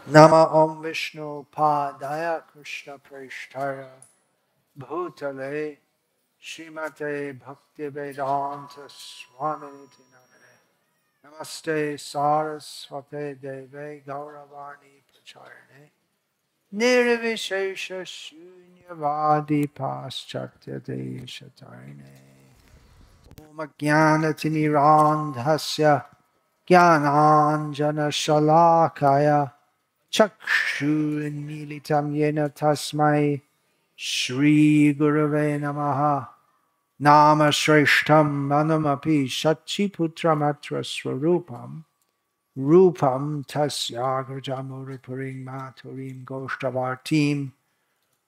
Nama Om Vishnu Padaya Krishna Preshtaya Bhutale Srimate Bhakti Vedanta Swamiti Namane Namaste Saraswate Deve Gauravani Pracharane Nirvishesha Shunyavadi Paschatya Deshatarine Om Jnanatinirandhasya Jnananjana Shalakaya Chakshurmilitam yena tasmai Shri Gurave Namaha Nama Shreshtam Manamapi Shachiputramatra Swarupam Rupam Tasyagrajamurupurim Maturim Goshtavartim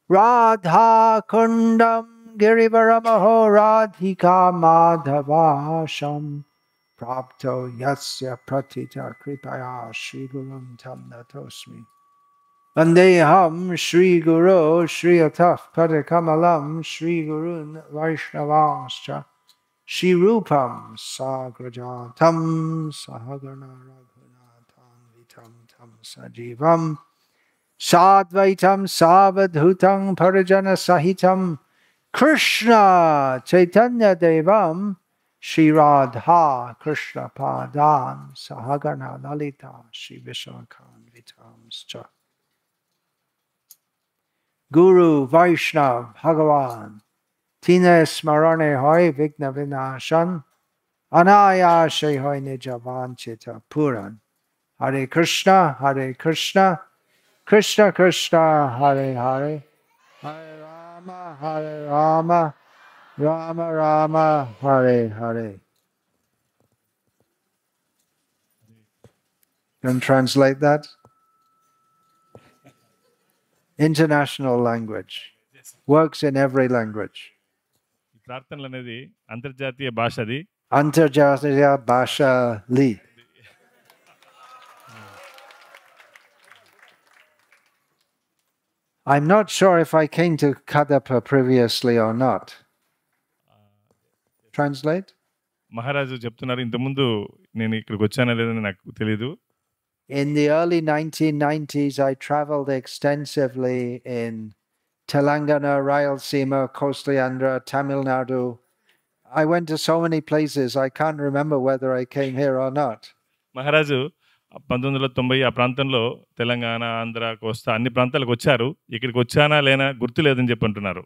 Radha Kundam Girivaramaho Radhika Madhavasham Prapto Yasya Pratita Kripaya Shri Gurum Tam Natosmi Vandeham Shri Guru Shri Ataf Padakamalam Shri Gurun Vaishnavanscha Shri Rupam Sagrajatam Sahagana Raghunatam Vitam Tam Sajivam Sadvaitam Savadhutam Parijana Sahitam Krishna Chaitanya Devam Shri Radha Krishna Padan Sahagana Lalita Shri Vishwakan Vitamscha Guru Vaishnav Bhagavan Tine Smarane Hoy Vigna Vinashan Anayashe Hoy Nijavanchita Puran Hare Krishna Krishna Krishna Hare Hare Hare Rama Rama Rama Hare Hare. Can translate that? International language. Works in every language. ప్రార్థనలు అనేది అంతర్జాతీయ భాష అది Antarjatiya Bhasha Li. I'm not sure if I came to Kadapa previously or not. Translate? మహారాజు చెప్తున్నారు ఇంతకుముందు నేను ఇక్కడికి వచ్చానా లేదని నాకు తెలీదు In the early 1990s, I traveled extensively in Telangana, Rayalaseema, Coastal Andhra, Tamil Nadu. I went to so many places, I can't remember whether I came here or not. మహారాజు 1990 ఆ ప్రాంతంలో తెలంగాణ ఆంధ్ర కోస్తా అన్ని ప్రాంతాలకు వచ్చారు ఇక్కడికి వచ్చానా లేనా గుర్తు లేదని చెప్పి అంటున్నారు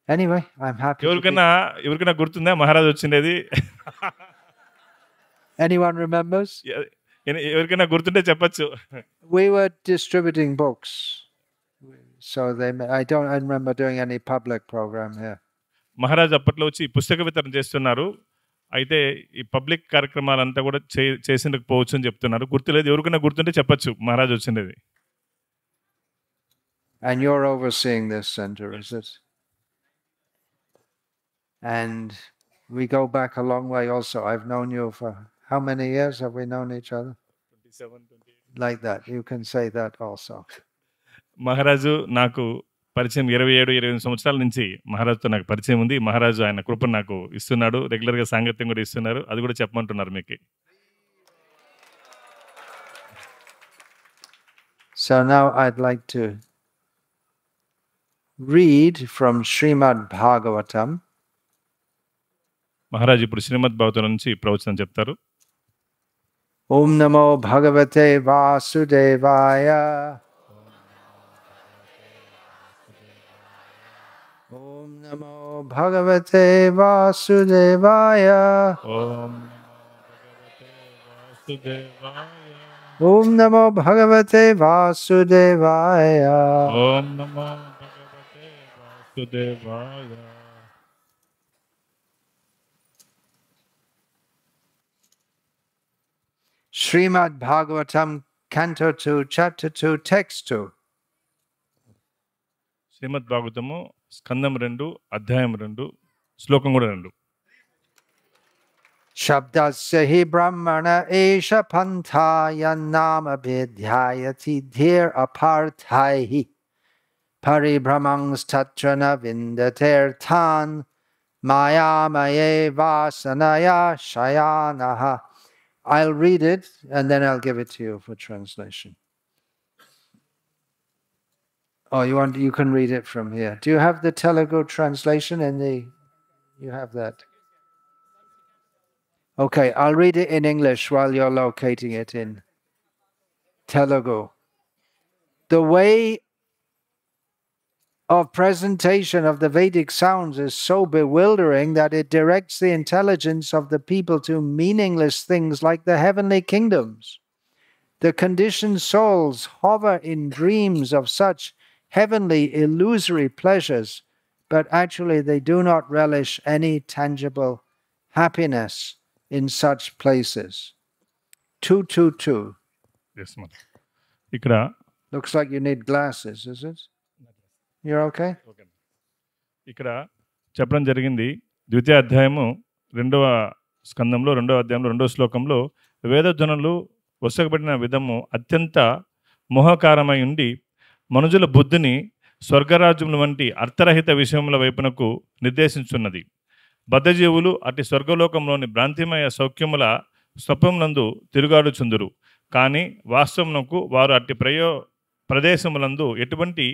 Anyway, I'm happy. ఎవరికైనా గుర్తుందా మహారాజు వచ్చిండేది Anyone remembers? ఎవరికైనా గుర్తుంటే చెప్పచ్చు We were distributing books. So I remember doing any public program here. మహారాజు అప్పట్లో వచ్చి పుస్తక వితరణ చేస్తున్నారు అయితే ఈ పబ్లిక్ కార్యక్రమాలంతా కూడా చేసిండకపోవచ్చు అని చెప్తున్నారు గుర్తులేదు ఎవరికైనా గుర్తుంటే చెప్పచ్చు మహారాజు వచ్చిండేది And you're overseeing this center, is it? And we go back a long way also. I've known you for how many years have we known each other? 27, 28. Like that. You can say that also. మహారాజు నాకు పరిచయం 27-28 సంవత్సరాల నుంచి మహారాజుతో నాకు పరిచయం ఉంది మహారాజు ఆయన కృపను నాకు ఇస్తున్నాడు రెగ్యులర్గా సాంగత్యం కూడా ఇస్తున్నారు అది కూడా చెప్పమంటున్నారు మీకు So now I'd like to read from Srimad Bhagavatam. మహారాజు ఇప్పుడు శ్రీమద్ భాగవతం నుంచి ప్రవచనం చెప్తారు Om Namo Bhagavate Vasudevaya. Om Namo Bhagavate Vasudevaya. Om Namo Bhagavate Vasudevaya. Om Namo Bhagavate Vasudevaya. Om Namo Bhagavate Vasudevaya. Srimad Bhagavatam, Canto 2, Chapter 2, Text 2. శ్రీమద్ భాగవతము స్కందం 2 అధ్యాయం 2 శ్లోకం కూడా 2 Shabdasya hi brahmana esha pantha yannama vidhyayati dhir aparthaihi paribhramangs tatrana vindater tan mayamaye vasanaya shayanaha I'll read it and then I'll give it to you for translation. Oh, you can read it from here. Do you have the Telugu translation you have that? Okay, I'll read it in English while you're locating it in Telugu. The way of presentation of the Vedic sounds is so bewildering that it directs the intelligence of the people to meaningless things like the heavenly kingdoms. The conditioned souls hover in dreams of such heavenly illusory pleasures, but actually they do not relish any tangible happiness in such places. 222. Yes, ma'am. ఇక్కడ Looks like you need glasses, is it? You're okay? ఇక్కడ చెప్పడం జరిగింది ద్వితీయ అధ్యాయము రెండవ స్కందంలో రెండవ శ్లోకంలో వేదధ్వనులు వసగబడిన విధము అత్యంత మోహకారమై ఉండి మనుజుల బుద్ధిని స్వర్గరాజ్యముల వంటి అర్థరహిత విషయముల వైపునకు నిర్దేశించున్నది. బద్ధజీవులు అటు స్వర్గలోకంలోని భ్రాంతిమయ సౌఖ్యముల స్వప్నమునందు తిరుగాడుచుందురు. కానీ వాస్తవమునకు వారు అట్టి ప్రదేశములందు ఎటువంటి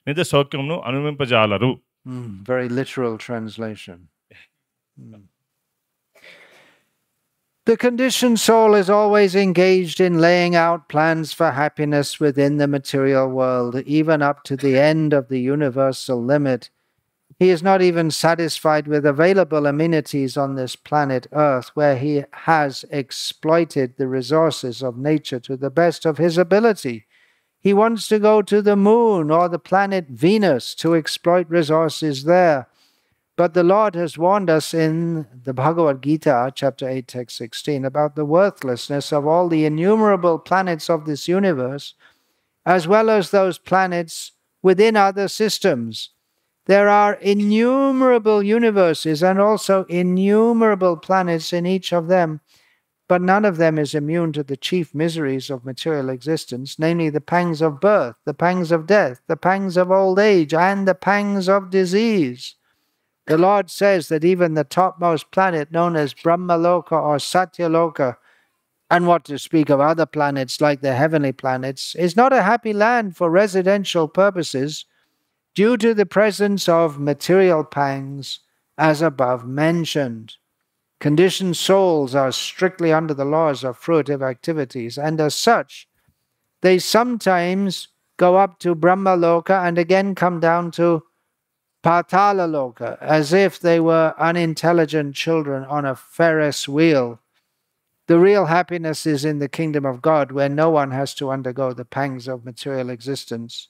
నిజ సౌఖ్యమును అనుభవింపజాలరు. Very literal translation. The conditioned soul is always engaged in laying out plans for happiness within the material world, even up to the end of the universal limit. He is not even satisfied with available amenities on this planet Earth, where he has exploited the resources of nature to the best of his ability. He wants to go to the moon or the planet Venus to exploit resources there. But the Lord has warned us in the Bhagavad Gita, chapter 8, text 16, about the worthlessness of all the innumerable planets of this universe, as well as those planets within other systems. There are innumerable universes and also innumerable planets in each of them, but none of them is immune to the chief miseries of material existence, namely the pangs of birth, the pangs of death, the pangs of old age, and the pangs of disease. The Lord says that even the topmost planet known as Brahmaloka or Satyaloka, and what to speak of other planets like the heavenly planets, is not a happy land for residential purposes due to the presence of material pangs as above mentioned. Conditioned souls are strictly under the laws of fruitive activities, and as such, they sometimes go up to Brahmaloka and again come down to Patala Loka, as if they were unintelligent children on a Ferris wheel. The real happiness is in the kingdom of God, where no one has to undergo the pangs of material existence.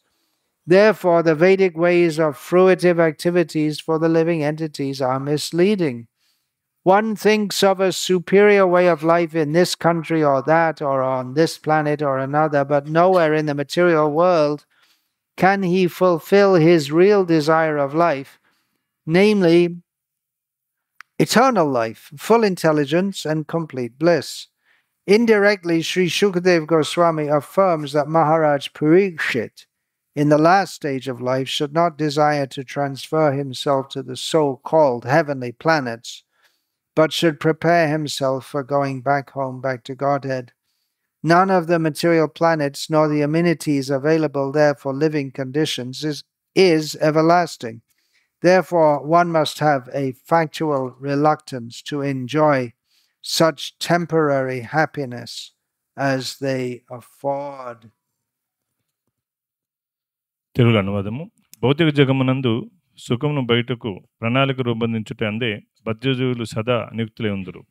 Therefore, the Vedic ways of fruitive activities for the living entities are misleading. One thinks of a superior way of life in this country or that, or on this planet or another, but nowhere in the material world can he fulfill his real desire of life, namely eternal life, full intelligence, and complete bliss. Indirectly, Sri Shukadev Goswami affirms that Maharaj Parikshit, in the last stage of life, should not desire to transfer himself to the so-called heavenly planets, but should prepare himself for going back home, back to Godhead. None of the material planets nor the amenities available there for living conditions is everlasting. Therefore, one must have a factual reluctance to enjoy such temporary happiness as they afford. Telugu అనువాదము. భౌతిక జగమునందు సుఖమును బయటకు ప్రణాళిక రూపొందించుట అందే బద్ధజీవులు సదా నియుక్తులై ఉందురు.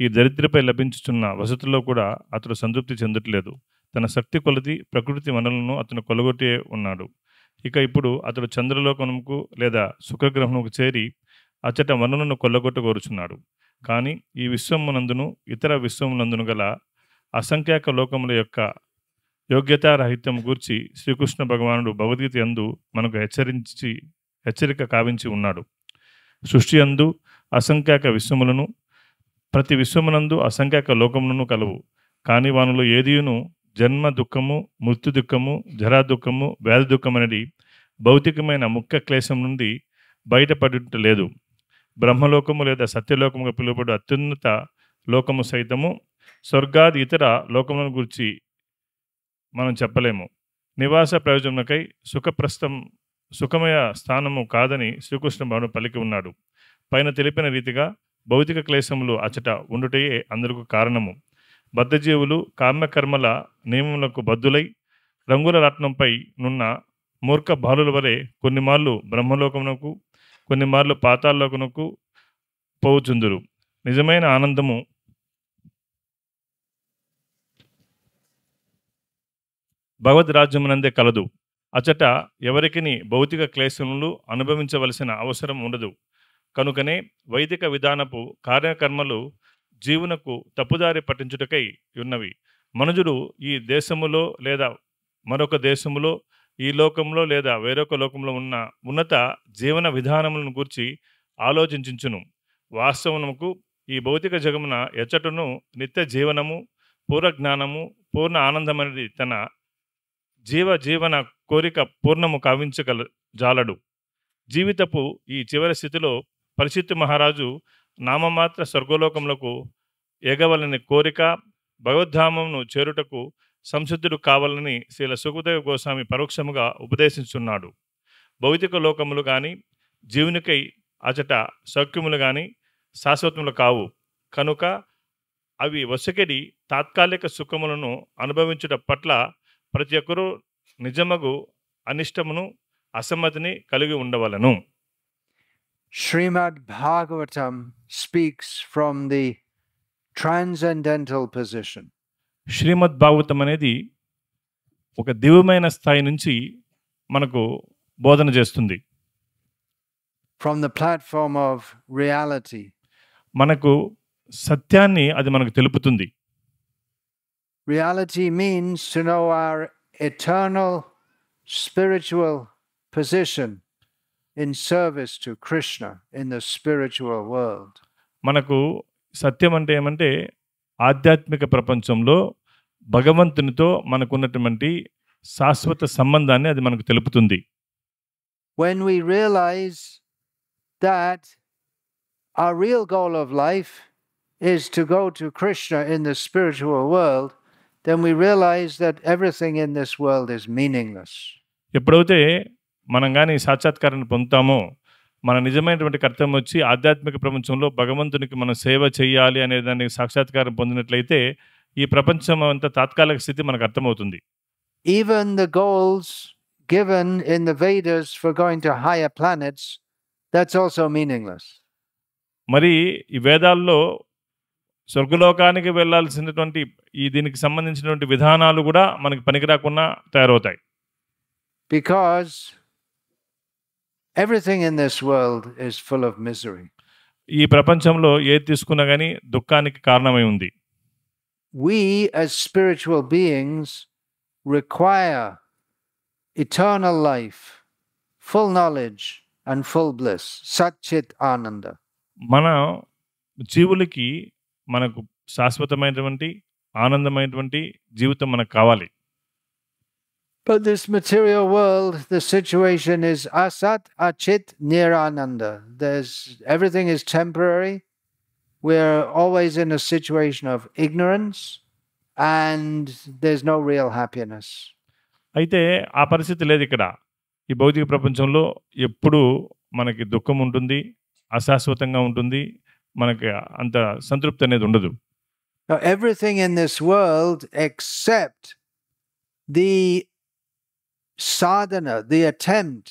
ఈ దరిద్రపై లభించుచున్న వసతుల్లో కూడా అతడు సంతృప్తి చెందట్లేదు. తన శక్తి కొలది ప్రకృతి వనరులను అతను కొలగొట్టే ఉన్నాడు. ఇక ఇప్పుడు అతడు చంద్రలోకముకు లేదా శుక్రగ్రహముకు చేరి అచ్చట వనరులను కొల్లగొట్టగోరుచున్నాడు. కానీ ఈ విశ్వమునందును ఇతర విశ్వమునందును గల అసంఖ్యాక లోకముల యొక్క యోగ్యతారాహిత్యం గూర్చి శ్రీకృష్ణ భగవానుడు భగవద్గీత యందు మనకు హెచ్చరిక కావించి ఉన్నాడు. సృష్టి యందు అసంఖ్యాక విశ్వములను, ప్రతి విశ్వమునందు అసంఖ్యాక లోకములను కలవు. కానీ వానిలో ఏదియును జన్మ దుఃఖము, మృత్యు దుఃఖము, జరా దుఃఖము, వ్యాధి దుఃఖం అనేది భౌతికమైన ముఖ్య క్లేశం నుండి బయటపడుట లేదు. బ్రహ్మలోకము లేదా సత్యలోకముగా పిలువబడు అత్యున్నత లోకము సైతము స్వర్గాది ఇతర లోకములను గురించి మనం చెప్పలేము. నివాస ప్రయోజనకై సుఖమయ స్థానము కాదని శ్రీకృష్ణ భగవానుడు పలికి ఉన్నాడు. పైన తెలిపిన రీతిగా భౌతిక క్లేశములు అచట ఉండుటయే అందరకు కారణము. బద్ధజీవులు కామ్యకర్మల నియమములకు బద్దులై రంగుల రత్నంపై నున్న మూర్ఖ బాలుల వలె కొన్నిమార్లు బ్రహ్మలోకమునకు కొన్నిమార్లు పాతాళలోకమునకు పోవుచుందురు. నిజమైన ఆనందము భగవద్ రాజ్యమునందే కలదు. అచట ఎవరికిని భౌతిక క్లేశములు అనుభవించవలసిన అవసరం ఉండదు. కనుకనే వైదిక విధానపు కార్యకర్మలు జీవునకు తప్పుదారి పట్టించుటకై ఉన్నవి. మనుజుడు ఈ దేశములో లేదా మరొక దేశములో, ఈ లోకంలో లేదా వేరొక లోకంలో ఉన్న ఉన్నత జీవన విధానములను గూర్చి ఆలోచించును. వాస్తవమునకు ఈ భౌతిక జగమున ఎచ్చటను నిత్య జీవనము, పూర్ణ జ్ఞానము, పూర్ణ ఆనందమనేది తన జీవన కోరిక పూర్ణము కావించగల జాలడు. జీవితపు ఈ చివరి స్థితిలో పరిషిత్తు మహారాజు నామమాత్ర స్వర్గలోకములకు ఎగవలని కోరిక, భగవద్ధామమును చేరుటకు సంసిద్ధుడు కావాలని శ్రీల సుఖదేవ గోస్వామి పరోక్షముగా ఉపదేశించున్నాడు. భౌతిక లోకములు కానీ జీవునికై అచట సౌఖ్యములు కానీ శాశ్వతములు కావు. కనుక అవి వసకెడి తాత్కాలిక సుఖములను అనుభవించుట పట్ల ప్రతి ఒక్కరూ నిజమగు అనిష్టమును అసమ్మతిని కలిగి ఉండవలను. Srimad Bhagavatam speaks from the transcendental position. శ్రీమద్ భాగవతం అనేది ఒక దివ్యమైన స్థాయి నుంచి మనకు బోధన చేస్తుంది. From the platform of reality. మనకు సత్యాన్ని అది మనకు తెలుపుతుంది. Reality means to know our eternal spiritual position in service to Krishna in the spiritual world. మనకు సత్యం అంటే ఏమంటే ఆధ్యాత్మిక ప్రపంచంలో భగవంతునితో మనకున్నటువంటి శాశ్వత సంబంధాన్ని అది మనకు తెలుపుతుంది. When we realize that our real goal of life is to go to Krishna in the spiritual world, then we realize that everything in this world is meaningless. ఎప్పుడైతే మనం కానీ సాక్షాత్కారాన్ని పొందుతామో, మన నిజమైనటువంటి కర్తవ్యం వచ్చి ఆధ్యాత్మిక ప్రపంచంలో భగవంతునికి మనం సేవ చేయాలి అనే దానికి సాక్షాత్కారం పొందినట్లయితే ఈ ప్రపంచం అంతా తాత్కాలిక స్థితి మనకు అర్థమవుతుంది. Even the goals given in the Vedas for going to higher planets, that's also meaningless. మరి ఈ వేదాల్లో స్వర్గలోకానికి వెళ్ళాల్సినటువంటి ఈ దీనికి సంబంధించినటువంటి విధానాలు కూడా మనకి పనికిరాకుండా తయారవుతాయి. Because everything in this world is full of misery. ఈ ప్రపంచంలో ఏది తీసుకున్నా కానీ దుఃఖానికి కారణమై ఉంది. We as spiritual beings require eternal life, full knowledge and full bliss, Sat Chit Ananda. మన జీవులకి మనకు శాశ్వతమైనటువంటి ఆనందమైనటువంటి జీవితం మనకు కావాలి. But this material world, the situation is asat, achit, nirananda. Everything is temporary. We're always in a situation of ignorance and there's no real happiness. అయితే ఆ పరిస్థితి లేదు ఇక్కడ. ఈ భౌతిక ప్రపంచంలో ఎప్పుడు మనకి దుఃఖం ఉంటుంది, అశాశ్వతంగా ఉంటుంది, మనకి అంత సంతృప్తి అనేది ఉండదు. Now, everything in this world except the sadhana, the attempt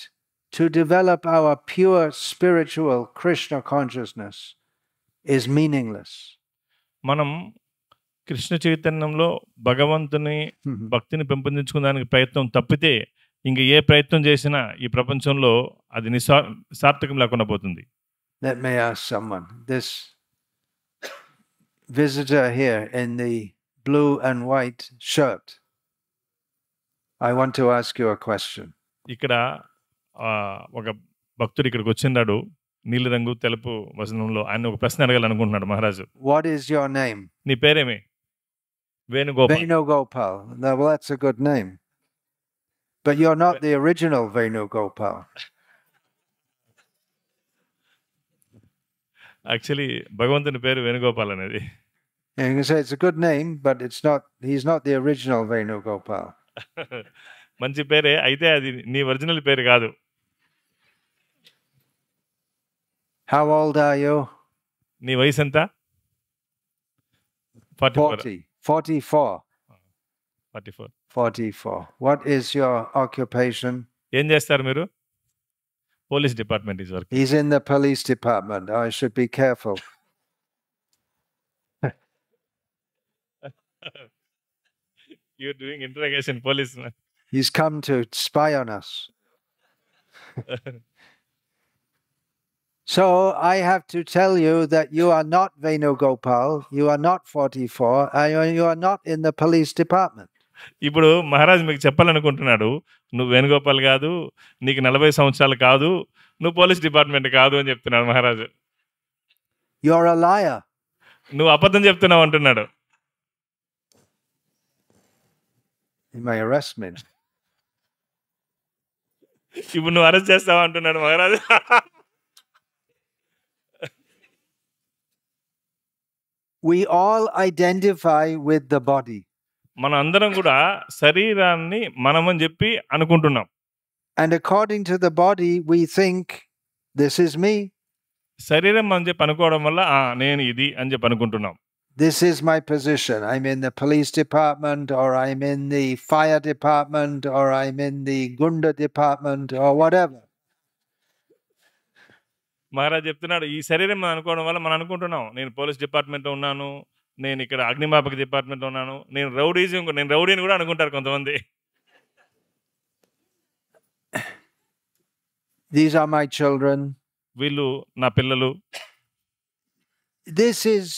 to develop our pure spiritual Krishna consciousness is meaningless. మనం కృష్ణ చైతన్యంలో భగవంతుని భక్తిని పెంపొందించుకోవడానికి ప్రయత్నం తప్పితే ఇంక ఏ ప్రయత్నం చేసినా ఈ ప్రపంచంలో అది సార్థకం లేకుండా పోతుంది. Let me ask someone. This visitor here in the blue and white shirt, I want to ask you a question. ఇక్కడ ఒక భక్తుడు ఇక్కడికి వచ్చిన్నాడు నీలి రంగు తెలుపు వసనంలో. ఆయన ఒక ప్రశ్న అడగాలనుకుంటున్నాడు మహారాజు. What is your name? నీ పేరేమి? Venugopal. Venugopal. No, well, that's a good name. But you're not the original Venugopal. Actually భగవంతుని పేరు వేణుగోపాల్ అనేది. And you can say it's a good name, but it's not. He's not the original Venugopal. మంచి పేరే, అయితే అది నీ original పేరు కాదు. How old are you? నీ వయసు ఎంత? 44. 44. What is your occupation? ఏం చేస్తారు మీరు? Police department is work. He's in the police department. I should be careful. You're doing interrogation, policeman. He's come to spy on us. So I have to tell you that you are not Venugopal, you are not 44, and you are not in the police department. ఇప్పుడు మహారాజ్ మీకు చెప్పాలనుకుంటున్నాడు, నువ్వు వేణుగోపాల్ కాదు, నీకు 40 సంవత్సరాలు కాదు, నువ్వు police department కాదు అని చెప్తున్నాడు మహారాజు. You're a liar. నువ్వు అబద్ధం చెప్తున్నావు అంటున్నాడు. You may arrest me. ఇప్పుడు నువ్వు అరెస్ట్ చేస్తావు అంటున్నాడు మహారాజు. We all identify with the body. మన అందరం కూడా శరీరాన్ని మనమని చెప్పి అనుకుంటున్నాం. And according to the body, we think, this is me. శరీరం అని చెప్పి అనుకోవడం వల్ల నేను ఇది అని చెప్పి అనుకుంటున్నాం. This is my position. I'm in the police department, or I'm in the fire department, or I'm in the Gunda department, or whatever. Maharaj చెప్తున్నాడు, ఈ శరీరం అనుకోవడం వల్ల మనం అనుకుంటున్నాం, నేను పోలీస్ డిపార్ట్మెంట్లో ఉన్నాను, నేను ఇక్కడ అగ్నిమాపక డిపార్ట్మెంట్లో ఉన్నాను, నేను రౌడీని కూడా అనుకుంటారు కొంతమంది. These are my children. వీళ్ళు నా పిల్లలు. This is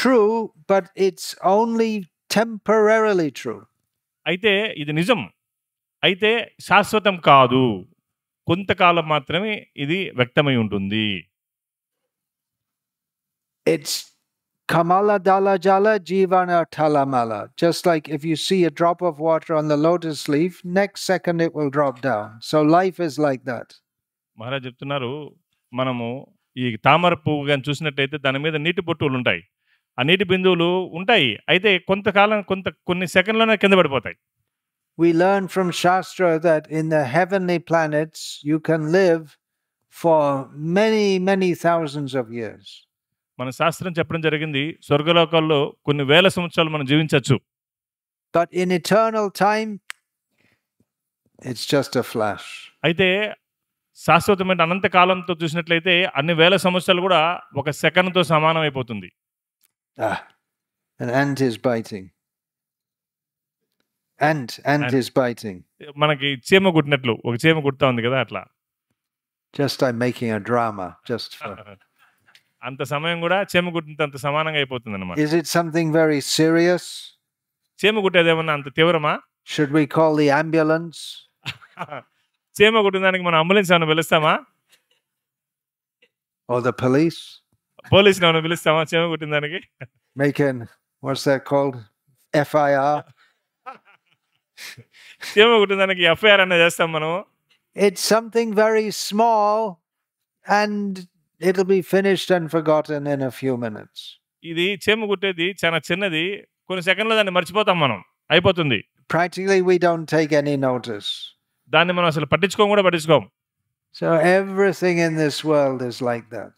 true, but it's only temporarily true. అయితే ఇది నిజం, అయితే శాశ్వతం కాదు, కొంతకాలం మాత్రమే ఇది వ్యక్తమై ఉంటుంది. It's kamala dala jala jivana talamala. Just like if you see a drop of water on the lotus leaf, next second it will drop down. So life is like that. Maharaj చెప్తున్నారు, మనము ఈ తామర పువ్వు కానీ చూసినట్టయితే దాని మీద నీటి బొట్టులు ఉంటాయి, ఆ నీటి బిందువులు ఉంటాయి, అయితే కొన్ని సెకండ్లోనే కింద పడిపోతాయి. We learn from Shastra that in the heavenly planets you can live for many, many thousands of years. మన శాస్త్రం చెప్పడం జరిగింది, స్వర్గలోకాల్లో కొన్ని వేల సంవత్సరాలు మనం జీవించవచ్చు. But in eternal time, it's just a flash. అయితే శాశ్వతమైన అనంత కాలంతో చూసినట్లయితే అన్ని వేల సంవత్సరాలు కూడా ఒక సెకండ్తో సమానం అయిపోతుంది. An ant is biting. Ant is biting. మనకి చీమ కుట్టినట్లు ఒక చీమ కుడతా ఉంది కదా, అట్లా. Just I'm making a drama just for. అంత సమయం కూడా చీమ కుట్టినంత సమానంగా అయిపోతుంది అన్నమాట. Is it something very serious? చీమ కుట్టేది ఏమన్నా అంత తీవ్రమా? Should we call the ambulance? చీమ కుట్టిన మనం అంబులెన్స్ ఏమైనా పిలుస్తామా? Or the police? పోలీసులు ఏమైనా పిలుస్తామా చీమ కుట్టిన దానికి? What's that called? FIR? చీమ కుట్టిన దానికి FIR అన్న చేస్తాం మనం. It's something very small and it'll be finished and forgotten in a few minutes. ఇది చీమ కుట్టేది చాలా చిన్నది, కొన్ని సెకండ్లో దాన్ని మర్చిపోతాం మనం, అయిపోతుంది. Practically we don't take any notice. దాన్ని మనం అసలు పట్టించుకోం. So everything in this world is like that.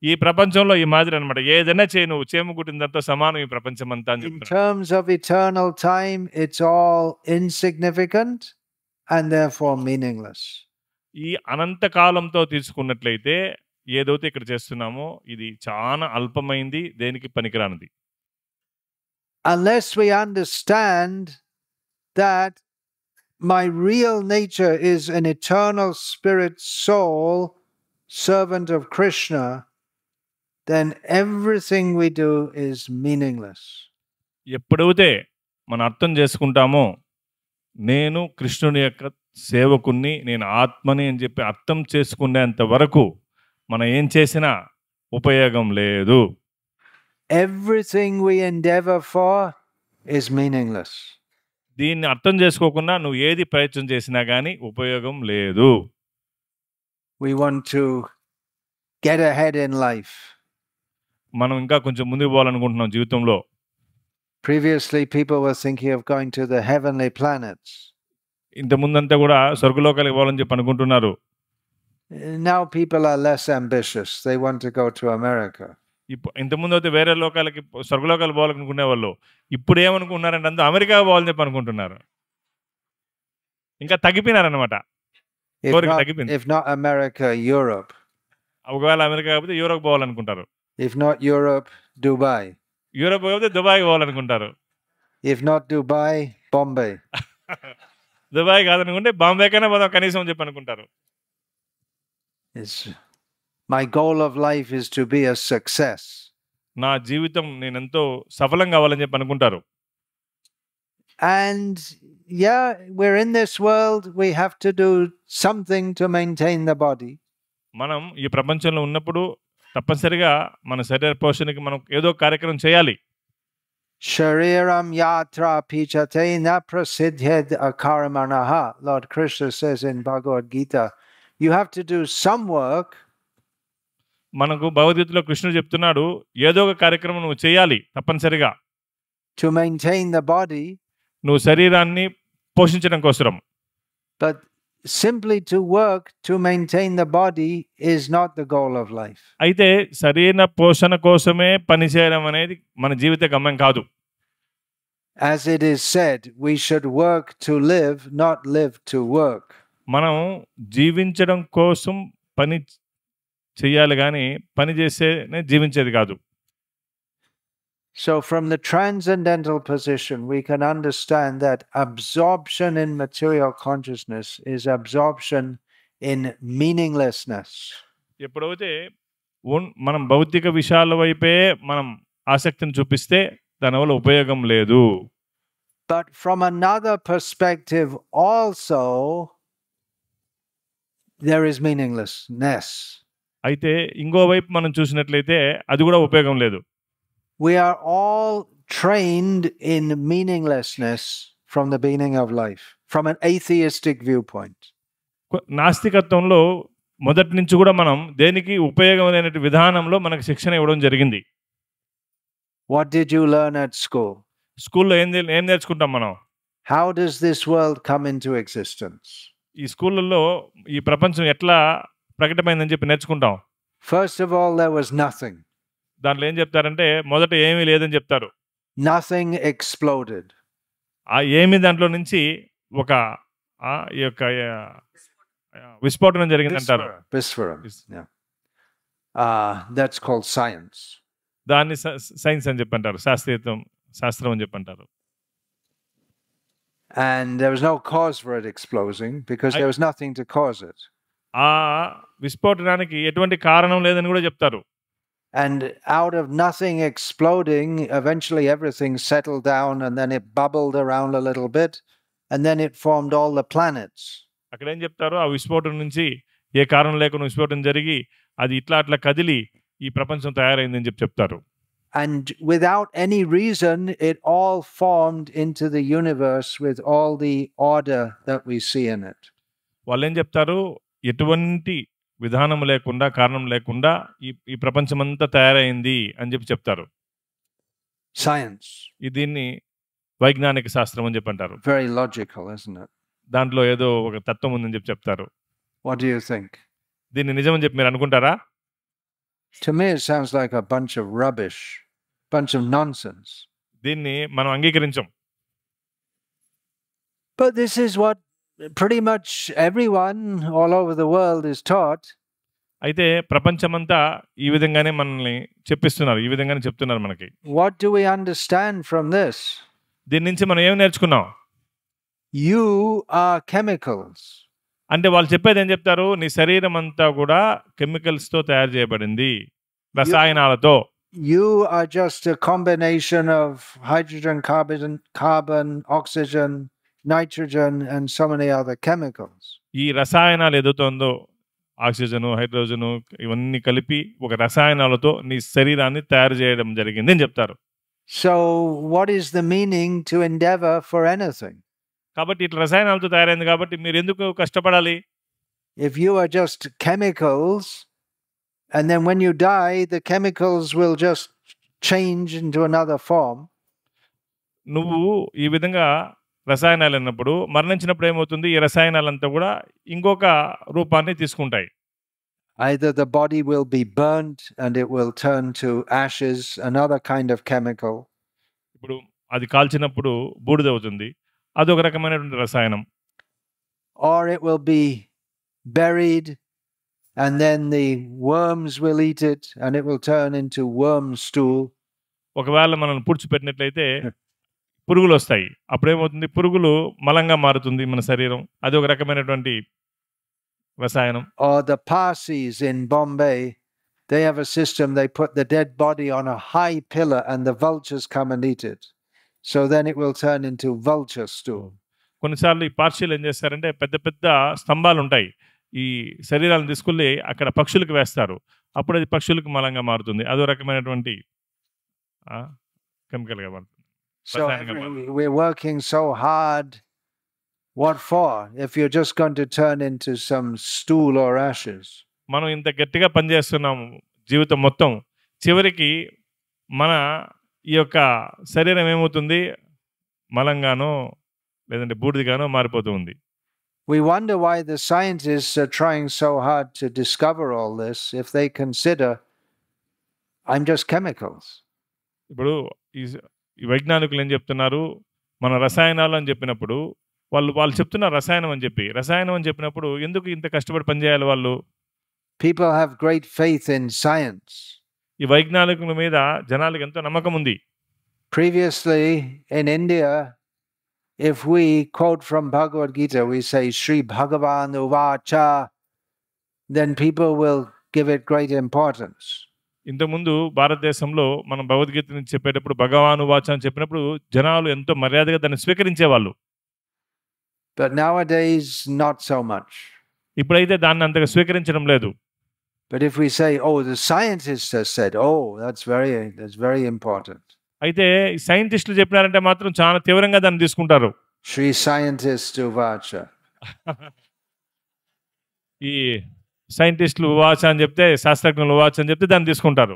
ఈ ప్రపంచంలో ఈ మాదిరి అన్నమాట, ఏదైనా చేయి నువ్వు చీమ కుట్టినంత సమానం ఈ ప్రపంచం అంతా అని చెప్తున్నా. In terms of eternal time, it's all insignificant and therefore meaningless. ఈ అనంత కాలంతో తీసుకున్నట్లయితే ఏదైతే ఇక్కడ చేస్తున్నామో ఇది చాలా అల్పమైంది, దేనికి పనికిరానిది. Unless we understand that my real nature is an eternal spirit soul, servant of Krishna, then everything we do is meaningless. ఎప్పుడైతే మనం అర్థం చేసుకుంటామో నేను కృష్ణుని యొక్క సేవకుణ్ణి, నేను ఆత్మని అని చెప్పి అర్థం చేసుకునేంత వరకు మనం ఏం చేసినా ఉపయోగం లేదు. Everything we endeavor for is meaningless. దీన్ని అర్థం చేసుకోకుండా నువ్వు ఏది ప్రయత్నం చేసినా కానీ ఉపయోగం లేదు. We want to get ahead in life. మనం ఇంకా కొంచెం ముందుకు పోవాలనుకుంటున్నాం జీవితంలో. Previously, people were thinking of going to the heavenly planets. ఇంత ముందంతా కూడా స్వర్గలోకాలకు పోవాలని చెప్పి అనుకుంటున్నారు. Now people are less ambitious. They want to go to America. ఇంతకుముందు అయితే వేరే లోకాలకి స్వర్గలోకాలు పోవాలనుకునే వాళ్ళు ఇప్పుడు ఏమనుకుంటున్నారంటే అంతా అమెరికా పోవాలని చెప్పి అనుకుంటున్నారు. ఇంకా తగ్గిపోయినారనమాట. If not America, Europe. ఒకవేళ అమెరికా కాకపోతే యూరోప్ పోవాలనుకుంటారు. If not Europe, Dubai. Europe కాకపోతే దుబాయ్ పోవాలనుకుంటారు. If not Dubai, Bombay. Dubai కాదనుకుంటే బాంబే కైనా పోదాం కనీసం అని చెప్పి అనుకుంటారు. My goal of life is to be a success. నా జీవితం నేను ఎంతో సఫలం కావాలని చెప్పి అనుకుంటారు. And yeah, we're in this world, we have to do something to maintain the body. మనం ఈ ప్రపంచంలో ఉన్నప్పుడు తప్పనిసరిగా మన శరీర పోషణకి మనం ఏదో కార్యక్రమం చేయాలి. Shariram yatra pichate na prasidhed akaramanaha. Lord Krishna says in Bhagavad Gita, you have to do some work. మనకు భగవద్గీతలో కృష్ణుడు చెప్తున్నాడు ఏదో ఒక కార్యక్రమం నువ్వు చేయాలి తప్పనిసరిగా. To maintain the body. నువ్వు శరీరాన్ని పోషించడం కోసం. But simply to work to maintain the body is not the goal of life. అయితే శరీర పోషణ కోసమే పని చేయడం అనేది మన జీవిత గమ్యం కాదు. As it is said, we should work to live, not live to work. మనం జీవించడం కోసం పని చేయాలి కానీ పని చేసేనే జీవించేది కాదు. So from the transcendental position, we can understand that absorption in material consciousness is absorption in meaninglessness. ఎప్పుడైతే మనం భౌతిక విషయాల వైపే మనం ఆసక్తిని చూపిస్తే దానివల్ల ఉపయోగం లేదు. But from another perspective also, there is meaninglessness. అయితే ఇంకో వైపు మనం చూసినట్లయితే అది కూడా ఉపయోగం లేదు. We are all trained in meaninglessness from the beginning of life, from an atheistic viewpoint. నాస్తికత్వంలో మొదటి నుంచి కూడా మనం దేనికి ఉపయోగమైన విధానంలో మనకు శిక్షణ ఇవ్వడం జరిగింది. What did you learn at school? స్కూల్లో ఏం నేర్చుకుంటాం మనం? How does this world come into existence? ఈ స్కూళ్ళల్లో ఈ ప్రపంచం ఎట్లా ప్రకటమైందని చెప్పి నేర్చుకుంటాం. First of all, there was nothing. దాంట్లో ఏం చెప్తారంటే మొదట ఏమీ లేదని చెప్తారు. Nothing exploded. ఆ ఏమి దాంట్లో నుంచి ఒక ఈ యొక్క విస్ఫోటనం జరిగింది అంటారు. That's called science. దాన్ని సైన్స్ అని చెప్పి అంటారు, శాస్త్రం అని చెప్పి అంటారు. And there was no cause for it exploding because there was nothing to cause it. ఆ విస్ఫోటనానికి ఎటువంటి కారణం లేదని కూడా చెప్తారు. And out of nothing exploding, eventually everything settled down and then it bubbled around a little bit and then it formed all the planets. అక్కడ ఏం చెప్తారు, ఆ విస్ఫోటనం నుంచి ఏ కారణం లేకుండా విస్ఫోటనం జరిగి అది ఇట్లా అట్లా కదిలి ఈ ప్రపంచం తయారైందని చెప్తారు. And without any reason, it all formed into the universe with all the order that we see in it. వాళ్ళు ఏం చెప్తారు, ఎటువంటి విధానం లేకుండా కారణం లేకుండా ఈ ప్రపంచమంతా తయారైంది అని చెప్పి చెప్తారు. Science. దీన్ని వైజ్ఞానిక శాస్త్రం అని చెప్పి అంటారు. Very logical, isn't it? దాంట్లో ఏదో ఒక తత్వం ఉందని చెప్పి చెప్తారు. What do you think? దీన్ని నిజమని చెప్పి మీరు అనుకుంటారా? To me it sounds like a bunch of rubbish, bunch of nonsense. దీన్ని మనం అంగీకరించం. But this is what pretty much everyone all over the world is taught. అయితే ప్రపంచమంతా ఈ విధంగానే మనల్ని చెప్పిస్తున్నారు, ఈ విధంగానే చెప్తున్నారు మనకి. What do we understand from this? దీని నుంచి మనం ఏం నేర్చుకున్నాం? You are chemicals. అంటే వాళ్ళు చెప్పేది ఏం చెప్తారు, నీ శరీరం అంతా కూడా కెమికల్స్ తో తయారు చేయబడింది, రసాయనాలతో. You are just a combination of hydrogen, carbon, oxygen, nitrogen and so many other chemicals. ఈ రసాయనాలు ఏదైతుందో ఆక్సిజన్, హైడ్రోజన్ ఇవన్నీ కలిపి ఒక రసాయనాలతో నీ శరీరాన్ని తయారు చేయడం జరిగింది అని చెప్తారు. So what is the meaning to endeavor for anything? కాబట్టి ఇట్లా రసాయనాలతో తయారైంది కాబట్టి మీరు ఎందుకు కష్టపడాలి? If you are just chemicals and then when you die the chemicals will just change into another form. నువ్వు ఈ విధంగా రసాయనాలు అన్నప్పుడు మరణించినప్పుడు ఏమవుతుంది? ఈ రసాయనాలంతా కూడా ఇంకొక రూపాన్ని తీసుకుంటాయి. Either the body will be burnt and it will turn to ashes, another kind of chemical, ఇప్పుడు అది కాల్చినప్పుడు బూడిదవుతుంది. అదొక రకమైనటువంటి రసాయనం. or it will be buried and then the worms will eat it and it will turn into worm stool. ఒకవేళ మనల్ని పూడ్చిపెట్టినట్లయితే పురుగులొస్తాయి. అప్పుడేమవుతుంది? పురుగులు మలంగా మారుతుంది మన శరీరం. అదొక రకమైనటువంటి రసాయనం. Or the Parsis in Bombay, they have a system, they put the dead body on a high pillar and the vultures come and eat it. So then it will turn into vulture stool. కొన్నిసార్లు ఈ పార్షియలు ఏం చేస్తారంటే పెద్ద పెద్ద స్తంభాలు ఉంటాయి. ఈ శరీరాలను తీసుకెళ్ళి అక్కడ పక్షులకు వేస్తారు. అప్పుడు అది పక్షులకు మలంగా మారుతుంది. అదో రకమైనటువంటి కెమికల్గా మారుతుంది. So we're working so hard. What for? If you're just going to turn into some stool or ashes. మనం ఇంత గట్టిగా పనిచేస్తున్నాము జీవితం మొత్తం. చివరికి మన ఈ యొక్క శరీరం ఏమవుతుంది? మలంగానో లేదంటే బూడిదగానో మారిపోతూ ఉంది. We wonder why the scientists are trying so hard to discover all this if they consider I'm just chemicals. ఇప్పుడు ఈ వైజ్ఞానికులు ఏం చెప్తున్నారు? మన రసాయనాలు అని చెప్పినప్పుడు వాళ్ళు చెప్తున్నారు రసాయనం అని చెప్పి. రసాయనం అని చెప్పినప్పుడు ఎందుకు ఇంత కష్టపడి పనిచేయాలి వాళ్ళు? People have great faith in science. ఈ వైజ్ఞానికుల మీద జనాలకు ఎంతో నమ్మకం ఉంది. Previously in India, if we quote from Bhagavad Gita, we say Sri Bhagavan Uvacha, then people will give it great importance. ఇంతకుముందు భారతదేశంలో మనం భగవద్గీతని చెప్పేటప్పుడు భగవాను వాచ అని చెప్పినప్పుడు జనాలు ఎంతో మర్యాదగా దాన్ని స్వీకరించేవాళ్ళు. But nowadays, not so much. ఇప్పుడైతే దాన్ని అంతగా స్వీకరించడం లేదు. But if we say, oh, the scientists have said, oh, that's very important. అయితే సైంటిస్టులు చెప్పినారంటే మాత్రం చాలా తీవ్రంగా దాన్ని తీసుకుంటారు. Sri Scientist Uvacha. ఈ సైంటిస్టులు వాచ అని చెప్తే, శాస్త్రజ్ఞులు వాచ అని చెప్తే దాన్ని తీసుకుంటారు.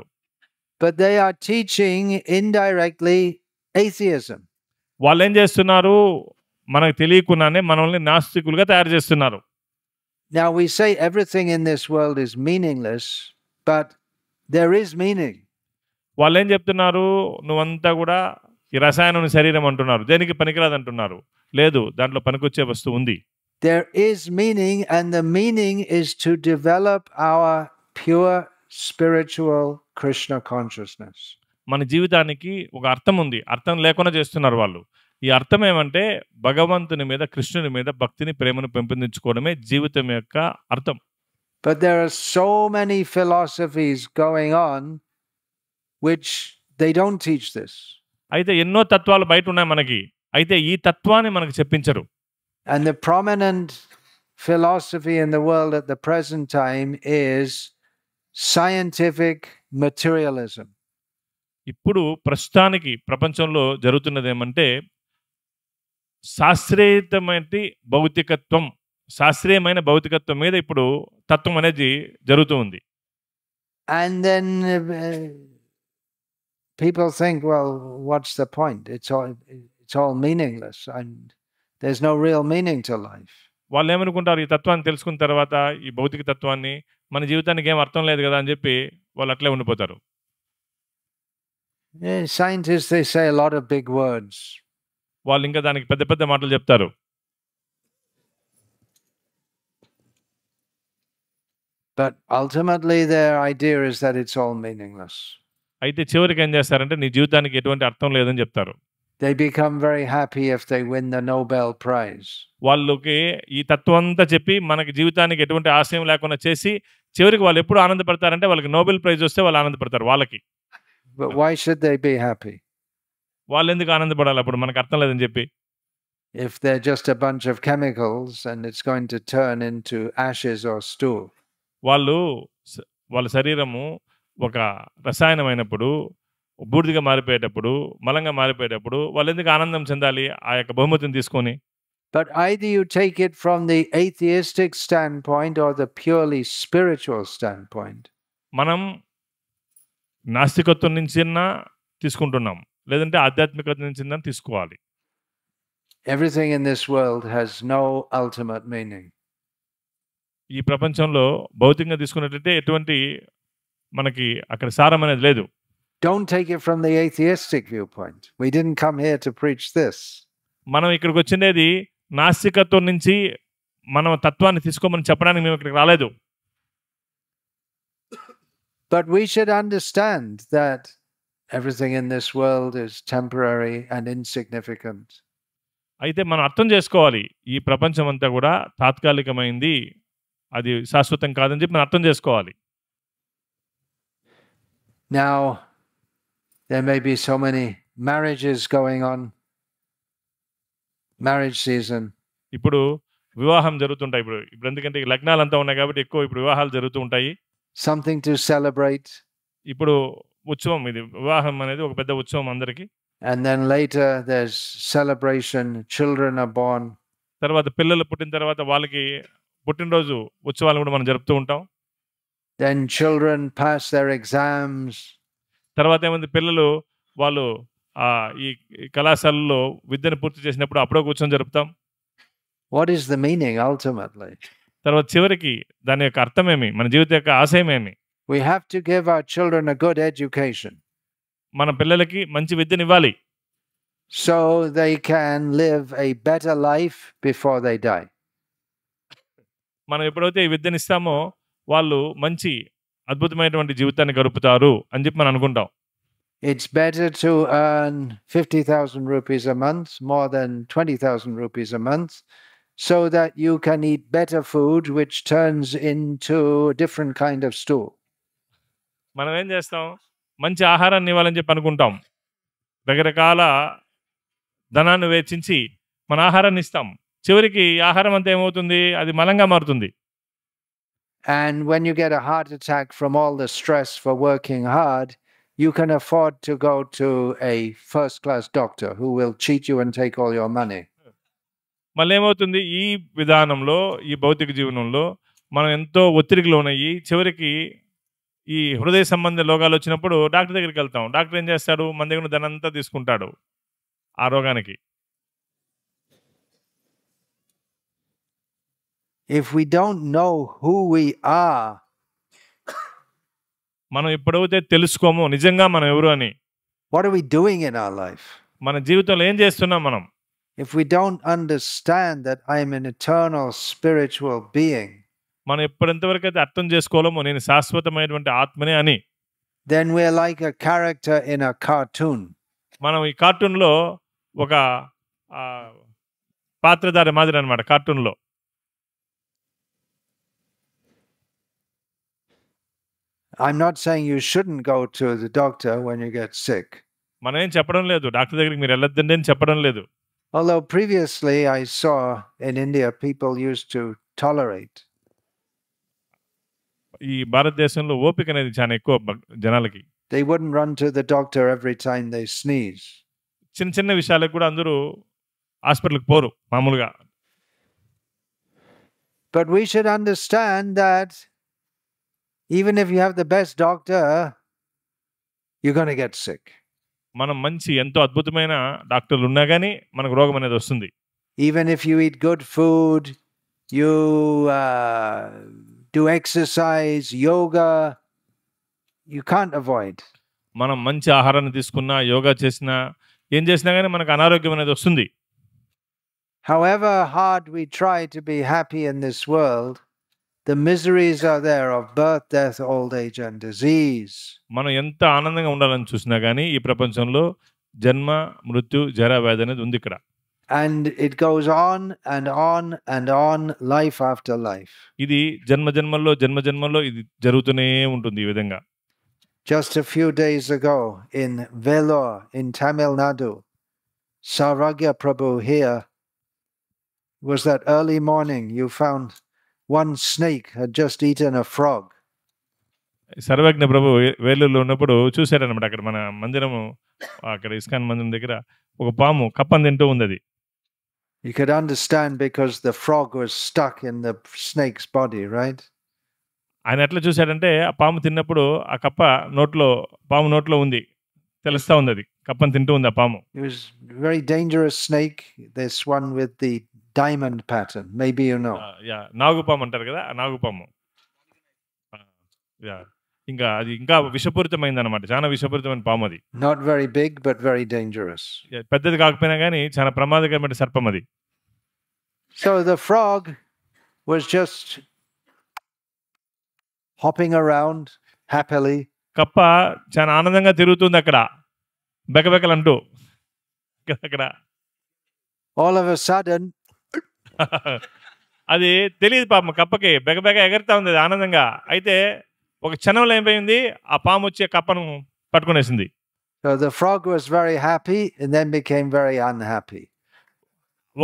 But they are teaching indirectly atheism. వాళ్ళు ఏం చేస్తున్నారు? మనకు తెలియకుండానే మనల్ని నాస్తికులుగా తయారు చేస్తున్నారు. Now we say everything in this world is meaningless, but there is meaning. వాళ్ళు ఏం చెప్తున్నారు? నువ్వంతా కూడా ఈ రసాయనం శరీరం అంటున్నారు, దేనికి పనికిరాదు అంటున్నారు. లేదు, దాంట్లో పనికొచ్చే వస్తువు ఉంది. There is meaning, and the meaning is to develop our pure spiritual Krishna consciousness. మన జీవితానికి ఒక అర్థం ఉంది. అర్థం లేకుండా చేస్తున్నారు వాళ్ళు. ఈ అర్థం ఏమంటే భగవంతుని మీద, కృష్ణుని మీద భక్తిని, ప్రేమను పెంపొందించుకోవడమే జీవితం యొక్క అర్థం. But there are so many philosophies going on which they don't teach this. అయితే ఎన్నో తత్వాలు బయట ఉన్నాయి మనకి. అయితే ఈ తత్వాన్ని మనకు చెప్పించరు. And the prominent philosophy in the world at the present time is scientific materialism. ఇప్పుడు ప్రస్తుతానికి ప్రపంచంలో జరుగుతున్నది ఏమంటే శాస్త్రీయమైన భౌతికత్వం మీద ఇప్పుడు తత్వం అనేది జరుగుతూ ఉంది. And then people think, well, what's the point? It's all meaningless, and there's no real meaning to life. వాళ్ళు ఏమనుకుంటారు? ఈ తత్వాన్ని తెలుసుకున్న తర్వాత ఈ భౌతిక తత్వాన్ని మన జీవితానికి ఏం అర్థం లేదు కదా అని చెప్పి వాళ్ళు అట్లే ఉండిపోతారు. Scientists, they say a lot of big words. వాళ్ళు ఇంకా దానికి పెద్ద పెద్ద మాటలు చెప్తారు. But ultimately their idea is that it's all meaningless. అయితే చివరికి ఏం చేస్తారంటే నీ జీవితానికి ఎటువంటి అర్థం లేదని చెప్తారు. They become very happy if they win the Nobel Prize. వాళ్ళకి ఈ తత్వం అంతా చెప్పి మనకి జీవితానికి ఎటువంటి ఆశయం లేకుండా చేసి చివరికి వాళ్ళు ఎప్పుడు ఆనందపడతారంటే వాళ్ళకి నోబెల్ ప్రైజ్ వస్తే వాళ్ళు ఆనందపడతారు. వాళ్ళకి But why should they be happy? వాళ్ళు ఎందుకు ఆనందపడాలి అప్పుడు మనకు అర్థం లేదని చెప్పి? If they're just a bunch of chemicals and it's going to turn into ashes or stool. వాళ్ళ శరీరము ఒక రసాయనమైనప్పుడు, బూడిదగా మారిపోయేటప్పుడు, మలంగా మారిపోయేటప్పుడు వాళ్ళు ఎందుకు ఆనందం చెందాలి ఆ యొక్క బహుమతిని తీసుకొని? But either you take it from the atheistic standpoint or the purely spiritual standpoint. మనం నాస్తికత్వం నుంచి తీసుకుంటున్నాం, లేదంటే ఆధ్యాత్మికత నుంచి తీసుకోవాలి. Everything in this world has no ultimate meaning. ఈ ప్రపంచంలో భౌతికంగా తీసుకున్నట్లయితే ఎటువంటి మనకి అక్కడ సారం అనేది లేదు. Don't take it from the atheistic viewpoint. We didn't come here to preach this. మనం ఇక్కడికి వచ్చినది నాస్తికత్వం నుంచి మనం తత్వాన్ని తీసుకోమని చెప్పడానికి మేము ఇక్కడికి రాలేదు. But we should understand that everything in this world is temporary and insignificant. అయితే మనం అర్థం చేసుకోవాలి, ఈ ప్రపంచం అంతా కూడా తాత్కాలికమైంది, అది శాశ్వతం కాదని చెప్పి మనం అర్థం చేసుకోవాలి. Now, there may be so many marriages going on, marriage season. ఇప్పుడు వివాహం జరుగుతుంటాయి. ఇప్పుడు ఎందుకంటే లగ్నాలు అంతా ఉన్నాయి కాబట్టి ఎక్కువ ఇప్పుడు వివాహాలు జరుగుతూ ఉంటాయి. Something to celebrate. ఇప్పుడు ఉత్సవం, ఇది వివాహం అనేది ఒక పెద్ద ఉత్సవం అందరికి. And then later there's celebration, children are born. తర్వాత పిల్లలు పుట్టిన తర్వాత వాళ్ళకి పుట్టినరోజు ఉత్సవాలు కూడా మనం జరుపుతూ ఉంటాం. Then children pass their exams. తర్వాత ఏమంది పిల్లలు వాళ్ళు ఈ కళాశాలలో విద్యను పూర్తి చేసినప్పుడు అప్పుడో కూర్చొని జరుపుతాం. What is the meaning ultimately? తర్వాత చివరికి దాని యొక్క అర్థమేమి, మన జీవిత యొక్క ఆశయమేమి? We have to give our children a good education. మన పిల్లలకి మంచి విద్యను ఇవ్వాలి. So they can live a better life before they die. మనం ఎప్పుడైతే ఈ విద్యను ఇస్తామో వాళ్ళు మంచి అద్భుతమైనటువంటి జీవితాన్ని గడుపుతారు అని చెప్పి మనం అనుకుంటాం. It's better to earn 50,000 rupees a month more than 20,000 rupees a month, so that you can eat better food which turns into a different kind of stool. మనం ఏం చేస్తాం, మంచి ఆహారాన్ని ఇవ్వాలని చెప్పి అనుకుంటాం. రకరకాల ధనాన్ని వెచ్చించి మన ఆహారాన్ని ఇస్తాం. చివరికి ఆహారం అంతా ఏమవుతుంది, అది మలంగా మారుతుంది. And when you get a heart attack from all the stress for working hard, you can afford to go to a first-class doctor who will cheat you and take all your money. మళ్ళీ ఏమవుతుంది, ఈ విధానంలో, ఈ భౌతిక జీవనంలో మనం ఎంతో ఒత్తిడికి లోనయ్యి చివరికి ఈ హృదయ సంబంధ రోగాలు వచ్చినప్పుడు డాక్టర్ దగ్గరికి వెళ్తాం. డాక్టర్ ఏం చేస్తాడు, మన దగ్గర ధనంతా తీసుకుంటాడు ఆ రోగానికి. If we don't know who we are, మనం ఎప్పుడైతే తెలుసుకోమో నిజంగా మనం ఎవరు అని, what are we doing in our life? మన జీవితంలో ఏం చేస్తున్నాం మనం, if we don't understand that I am an eternal spiritual being, మనం ఎప్పుడెంతవరకు అయితే అర్థం చేసుకోలేమో నేను శాశ్వతమైనటువంటి ఆత్మనే అని, then we're like a character in a cartoon. మనం ఈ కార్టూన్లో ఒక పాత్రధారి మాదిరి అనమాట. కార్టూన్లో I'm not saying you shouldn't go to the doctor when you get sick. మనం ఏం చెప్పడం లేదు, డాక్టర్ దగ్గరికి మీరు వెళ్ళొద్దండి అని చెప్పడం లేదు. Although previously I saw in India people used to tolerate. ఈ భారతదేశంలో ఓపిక అనేది చాలా ఎక్కువ జనాలకి. They wouldn't run to the doctor every time they sneeze. చిన్న చిన్న విషయాలకు కూడా అందరూ హాస్పిటల్కి పోరు మామూలుగా. But we should understand that even if you have the best doctor, you're going to get sick. మనం మంచి ఎంతో అద్భుతమైన డాక్టర్లు ఉన్నా కానీ మనకు రోగం అనేది వస్తుంది. Even if you eat good food, you do exercise, yoga, you can't avoid. మనం మంచి ఆహారాన్ని తీసుకున్నా, యోగా చేసినా, ఏం చేసినా కానీ మనకు అనారోగ్యం అనేది వస్తుంది. However hard we try to be happy in this world, the miseries are there of birth, death, old age and disease. మనం ఎంత ఆనందంగా ఉండాలని చూసినా కానీ ఈ ప్రపంచంలో జన్మ, మృత్యు, జరా, వ్యాధి అనేది ఉంది ఇక్కడ. And it goes on and on and on, life after life. ఇది జన్మ జన్మల్లో ఇది జరుగుతూనే ఉంటుంది ఈ విధంగా. Just a few days ago in Vellore in Tamil Nadu, Sarvagya Prabhu here, was that early morning you found one snake had just eaten a frog. సర్వజ్ఞ ప్రభు వేలూరులో ఉన్నప్పుడు చూశారనమాట. అక్కడ మన మందిరము, అక్కడ ఇస్కాన్ మందిరం దగ్గర ఒక పాము కప్పను తింటూ ఉంది. అది you could understand because the frog was stuck in the snake's body, right? ఆయన ఎట్లా చూశాడంటే ఆ పాము తిన్నప్పుడు ఆ కప్ప పాము నోట్లో ఉంది. తెలుస్తా ఉంది, అది కప్పను తింటూ ఉంది ఆ పాము. It was a very dangerous snake, this one with the diamond pattern. Maybe you know. నాగుపాము అంటారు కదా, ఆ నాగుపాము. ఇంకా అది ఇంకా విషపూరితమైంది అనమాట, చాలా విషపూరితమైన పాము అది. Not very big, but very dangerous. పెద్దది కాకపోయినా కానీ చాలా ప్రమాదకరమైన సర్పం అది. So the frog was just hopping around happily. కప్ప చాలా ఆనందంగా తిరుగుతుంది అక్కడ, బెకబెకలంటూ అక్కడ. All of a sudden, అది తెలియదు పాపం కప్పకి, బెగబెగ ఎగరుతా ఉంది అది ఆనందంగా. అయితే ఒక క్షణంలో ఏమైంది, ఆ పాము వచ్చి కప్పను పట్టుకునేసింది. So the frog was very happy and then became very unhappy.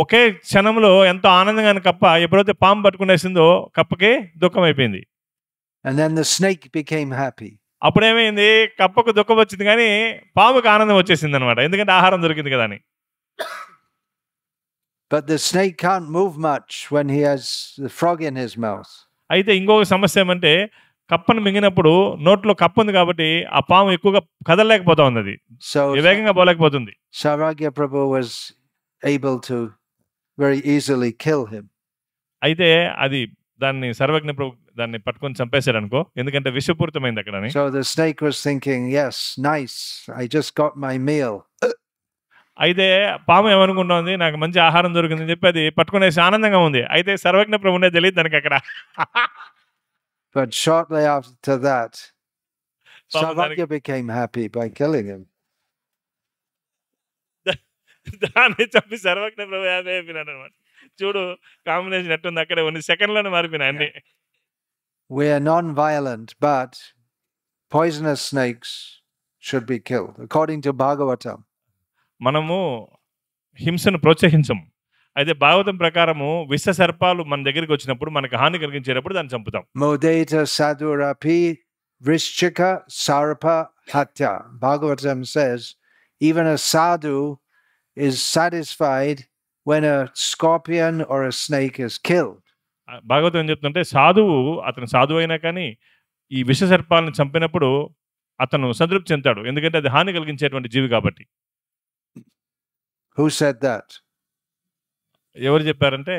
ఒకే క్షణంలో ఎంతో ఆనందంగా కప్ప ఎప్పుడైతే పాము పట్టుకునేసిందో కప్పకి దుఃఖం అయిపోయింది. And then the snake became happy. అప్పుడేమైంది, కప్పకు దుఃఖం వచ్చింది కానీ పాముకి ఆనందం వచ్చేసింది అనమాట, ఎందుకంటే ఆహారం దొరికింది కదా అని. But the snake can't move much when he has the frog in his mouth. అయితే ఇంకొక సమస్య ఏమంటే, కప్పను మింగినప్పుడు నోట్లో కప్ప ఉంది కాబట్టి ఆ పాము ఎక్కువగా కదలలేకపోతా ఉంది, అది వేగంగా పోలేకపోతుంది. Sarvagya Prabhu was able to very easily kill him. అయితే అది దాన్ని సర్వజ్ఞ ప్రభు దాన్ని పట్టుకొని చంపేశాడు అనుకో, ఎందుకంటే విషపూరితమైంది అక్కడ. So the snake was thinking, yes, nice, I just got my meal. అయితే పాము ఏమనుకుంటోంది, నాకు మంచి ఆహారం దొరికిందని చెప్పి అది పట్టుకునేసి ఆనందంగా ఉంది. అయితే సర్వజ్ఞ ప్రభు ఉండే తెలియదు దానికి అక్కడ. But shortly after that, Sarvagya became happy by killing him. దాన్ని చంపి సర్వజ్ఞ ప్రభు హ్యాపీ అయిపోయినాడు అనమాట. చూడు కాంబినేషన్ ఎట్టుంది, అక్కడే కొన్ని సెకండ్లోనే మారిపోయినాయి అన్ని. We are non-violent, but poisonous snakes should be killed, according to Bhagavatam. మనము హింసను ప్రోత్సహించము. అయితే భాగవతం ప్రకారము విష సర్పాలు మన దగ్గరికి వచ్చినప్పుడు, మనకు హాని కలిగించేటప్పుడు దాన్ని చంపుతాం. Modeta sadurapi vrishchika sarpa hatya. Bhagavatam says even a sadhu is satisfied when a scorpion or a snake is killed. Bhagavatam ఏం చెప్తుంటే, సాధువు అతను సాధువు అయినా కానీ ఈ విష సర్పాలను చంపినప్పుడు అతను సంతృప్తి చెందాడు, ఎందుకంటే అది హాని కలిగించేటువంటి జీవి కాబట్టి. Who said that? ఎవరు చెప్పారంటే,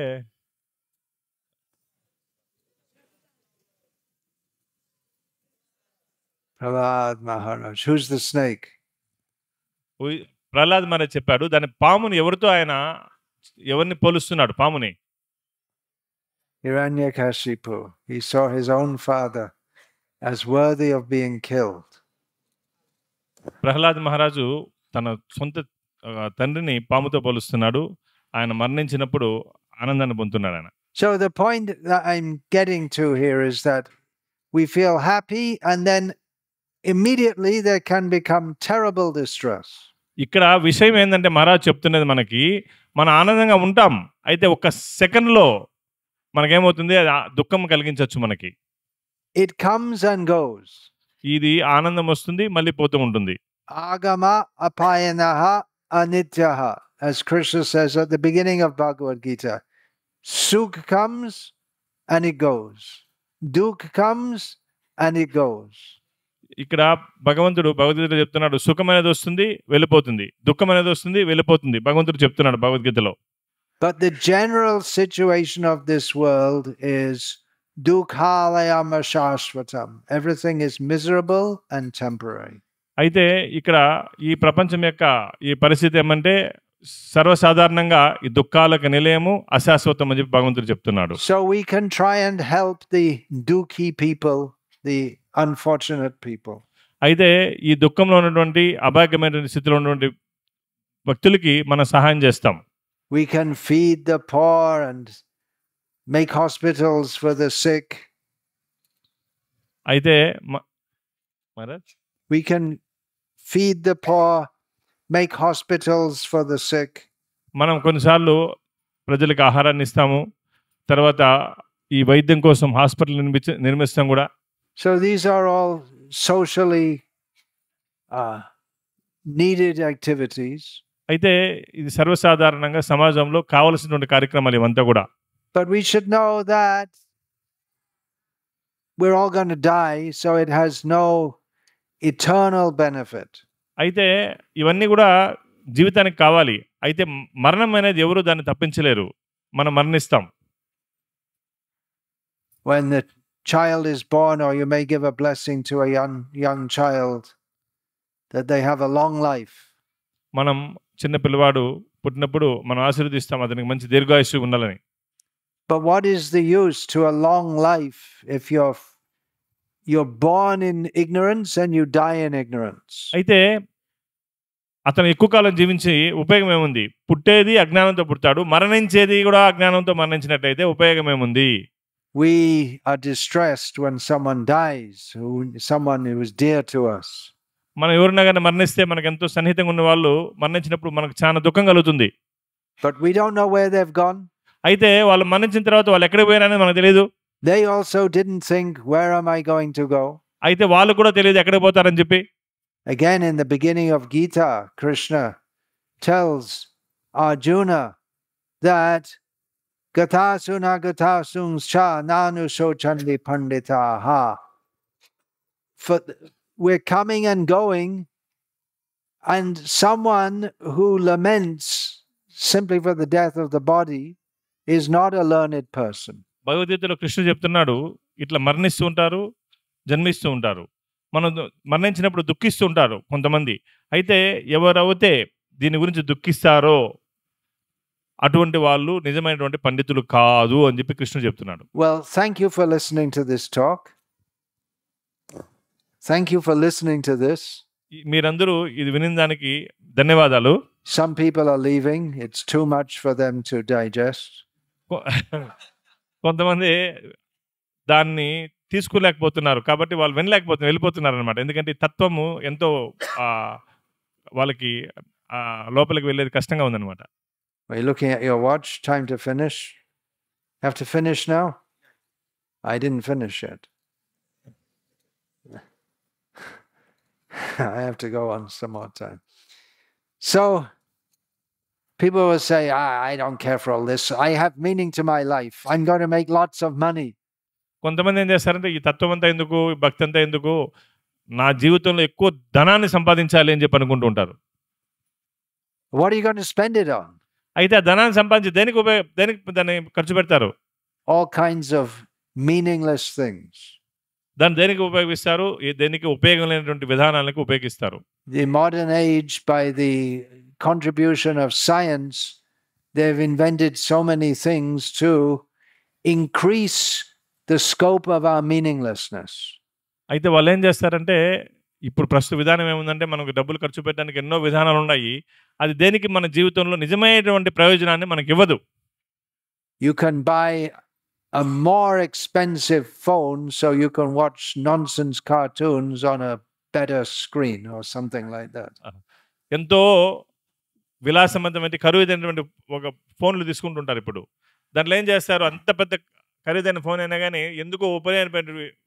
Prahlad Maharaj. Who's the snake? Prahlad Maharaj చెప్పాడు. దాని పాముని ఎవరితో ఆయన ఎవరిని పోలుస్తున్నాడు పాముని? Hiranyakashipu. He saw his own father as worthy of being killed. Prahlad మహారాజు తన సొంత తండ్రిని పాముతో పోలుస్తున్నాడు. ఆయన మరణించినప్పుడు ఆనందాన్ని పొందుతున్నాడు ఆయన. So the point that I'm getting to here is that we feel happy and then immediately there can become terrible distress. ఇక్కడ విషయం ఏంటంటే, మహారాజ్ చెప్తున్నది మనకి, మన ఆనందంగా ఉంటాం, అయితే ఒక్క సెకండ్లో మనకేమవుతుంది, అది దుఃఖం కలిగించవచ్చు మనకి. It comes and goes. ఇది ఆనందం వస్తుంది, మళ్ళీ పోతూ ఉంటుంది. Agama apayanaha anityaha, as Krishna says at the beginning of Bhagavad Gita. Sukh comes and it goes. Dukh comes and it goes. ఇక్కడ భగవంతుడు భగవద్గీతలో చెప్తున్నాడు, సుఖమైనది వస్తుంది వెళ్ళిపోతుంది, దుఃఖమైనది వస్తుంది వెళ్ళిపోతుంది, భగవంతుడు చెప్తున్నాడు భగవద్గీతలో. But the general situation of this world is dukhalayama shashvatam. Everything is miserable and temporary. అయితే ఇక్కడ ఈ ప్రపంచం యొక్క ఈ పరిస్థితి ఏమంటే, సర్వసాధారణంగా ఈ దుఃఖాలకు నిలయము, అశాశ్వతం అని చెప్పి భగవంతుడు చెప్తున్నాడు. So we can try and help the dukhi people, the unfortunate people. అయితే ఈ దుఃఖంలో ఉన్నటువంటి అభాగ్యమైనటువంటి స్థితిలో ఉన్నటువంటి వ్యక్తులకి మనం సహాయం చేస్తాం. We can feed the poor and make hospitals for the sick. అయితే Maharaj, we can feed the poor, make hospitals for the sick. మనం కొన్నిసార్లు ప్రజలకు ఆహారాన్ని ఇస్తాము, తర్వాత ఈ వైద్యం కోసం హాస్పిటల్ నిర్మిస్తాం కూడా. So these are all socially needed activities. అయితే ఇది సర్వసాధారణంగా సమాజంలో కావలసినటువంటి కార్యక్రమాలు ఇవంతా కూడా. But we should know that we're all going to die, so it has no eternal benefit. అయితే ఇవన్నీ కూడా జీవితానికి కావాలి. అయితే మరణం అనేది ఎవరు దాన్ని తప్పించలేరు. మనం మరణిస్తాం. When the child is born, or you may give a blessing to a young child, that they have a long life. మనం చిన్న పిల్లవాడు పుట్టినప్పుడు మనం ఆశీర్వదిస్తాం అతనికి మంచి దీర్ఘాయుష్షు ఉండాలని. But what is the use to a long life if you're born in ignorance and you die in ignorance? అయితే అతను ఎక్కువ కాలం జీవించి ఉపయోగం ఏముంది? పుట్టేది అజ్ఞానంతో పుడతాడు, మరణించేది కూడా అజ్ఞానంతో మరణించినట్లయితే ఉపయోగం ఏముంది? We are distressed when someone dies, someone who is dear to us. మనం ఎవరినా కానీ మరణిస్తే మనకు ఎంతో సన్నిహితంగా ఉన్న వాళ్ళు మరణించినప్పుడు మనకు చాలా దుఃఖం కలుగుతుంది. But we don't know where they've gone. అయితే వాళ్ళు మరణించిన తర్వాత వాళ్ళు ఎక్కడికి పోయారనేది మనకు తెలియదు. They also didn't think, where am I going to go? అయితే వాళ్ళు కూడా తెలియదు ఎక్కడికి పోతారని చెప్పి. Again, in the beginning of Gita, Krishna tells Arjuna that gatasuna gatasung cha nanu sochandi panditaha. For we're coming and going, and someone who laments simply for the death of the body is not a learned person. భగవద్గీతలో కృష్ణుడు చెప్తున్నాడు, ఇట్లా మరణిస్తూ ఉంటారు, జన్మిస్తూ ఉంటారు. మనం మరణించినప్పుడు దుఃఖిస్తూ ఉంటారు కొంతమంది. అయితే ఎవరైతే దీని గురించి దుఃఖిస్తారో అటువంటి వాళ్ళు నిజమైనటువంటి పండితులు కాదు అని చెప్పి కృష్ణుడు చెప్తున్నాడు. Well, thank you for listening to this talk. Thank you for listening to this. మీరందరూ ఇది వినిన దానికి ధన్యవాదాలు. Some people are leaving. It's too much for them to digest. కొంతమంది దాన్ని తీసుకోలేకపోతున్నారు కాబట్టి వాళ్ళు వెళ్ళిపోతున్నారు అనమాట. ఎందుకంటే ఈ తత్వము ఎంతో వాళ్ళకి లోపలికి వెళ్ళేది కష్టంగా ఉందన్నమాట. Are you looking at your watch? Time to finish? Have to finish now? I didn't finish yet. I have to go on some more time. So, people will say, I don't care for all this. I have meaning to my life. I'm going to make lots of money. కొంతమంది ఏం చేస్తారంటే ఈ తత్వం అంతా ఎందుకు, భక్తి అంతా ఎందుకు, నా జీవితంలో ఎక్కువ ధనాన్ని సంపాదించాలి అని చెప్పి అనుకుంటూ ఉంటారు. What are you going to spend it on? అయితే ఆ ధనాన్ని సంపాదించి దేనికి దాన్ని ఖర్చు పెడతారు? All kinds of meaningless things. దాన్ని దేనికి ఉపయోగిస్తారు? దేనికి ఉపయోగం లేనటువంటి విధానాలకు ఉపయోగిస్తారు. The modern age, by the contribution of science, they've invented so many things to increase the scope of our meaninglessness. అయితే వాళ్ళు ఏం చేస్తారంటే ఇప్పుడు ప్రస్తుత విధానం ఏముందంటే మనకు డబ్బులు ఖర్చు పెట్టడానికి ఎన్నో విధానాలు ఉన్నాయి. అది దేనికి మన జీవితంలో నిజమైనటువంటి ప్రయోజనాన్ని మనకి ఇవ్వదు. You can buy a more expensive phone so you can watch nonsense cartoons on a better screen or something like that. ఎంతో విలాసవంతమైన ఖరీదైనటువంటి ఒక ఫోన్లు తీసుకుంటుంటారు ఇప్పుడు. దాంట్లో ఏం చేస్తారు, అంత పెద్ద ఖరీదైన ఫోన్ అయినా కానీ ఎందుకో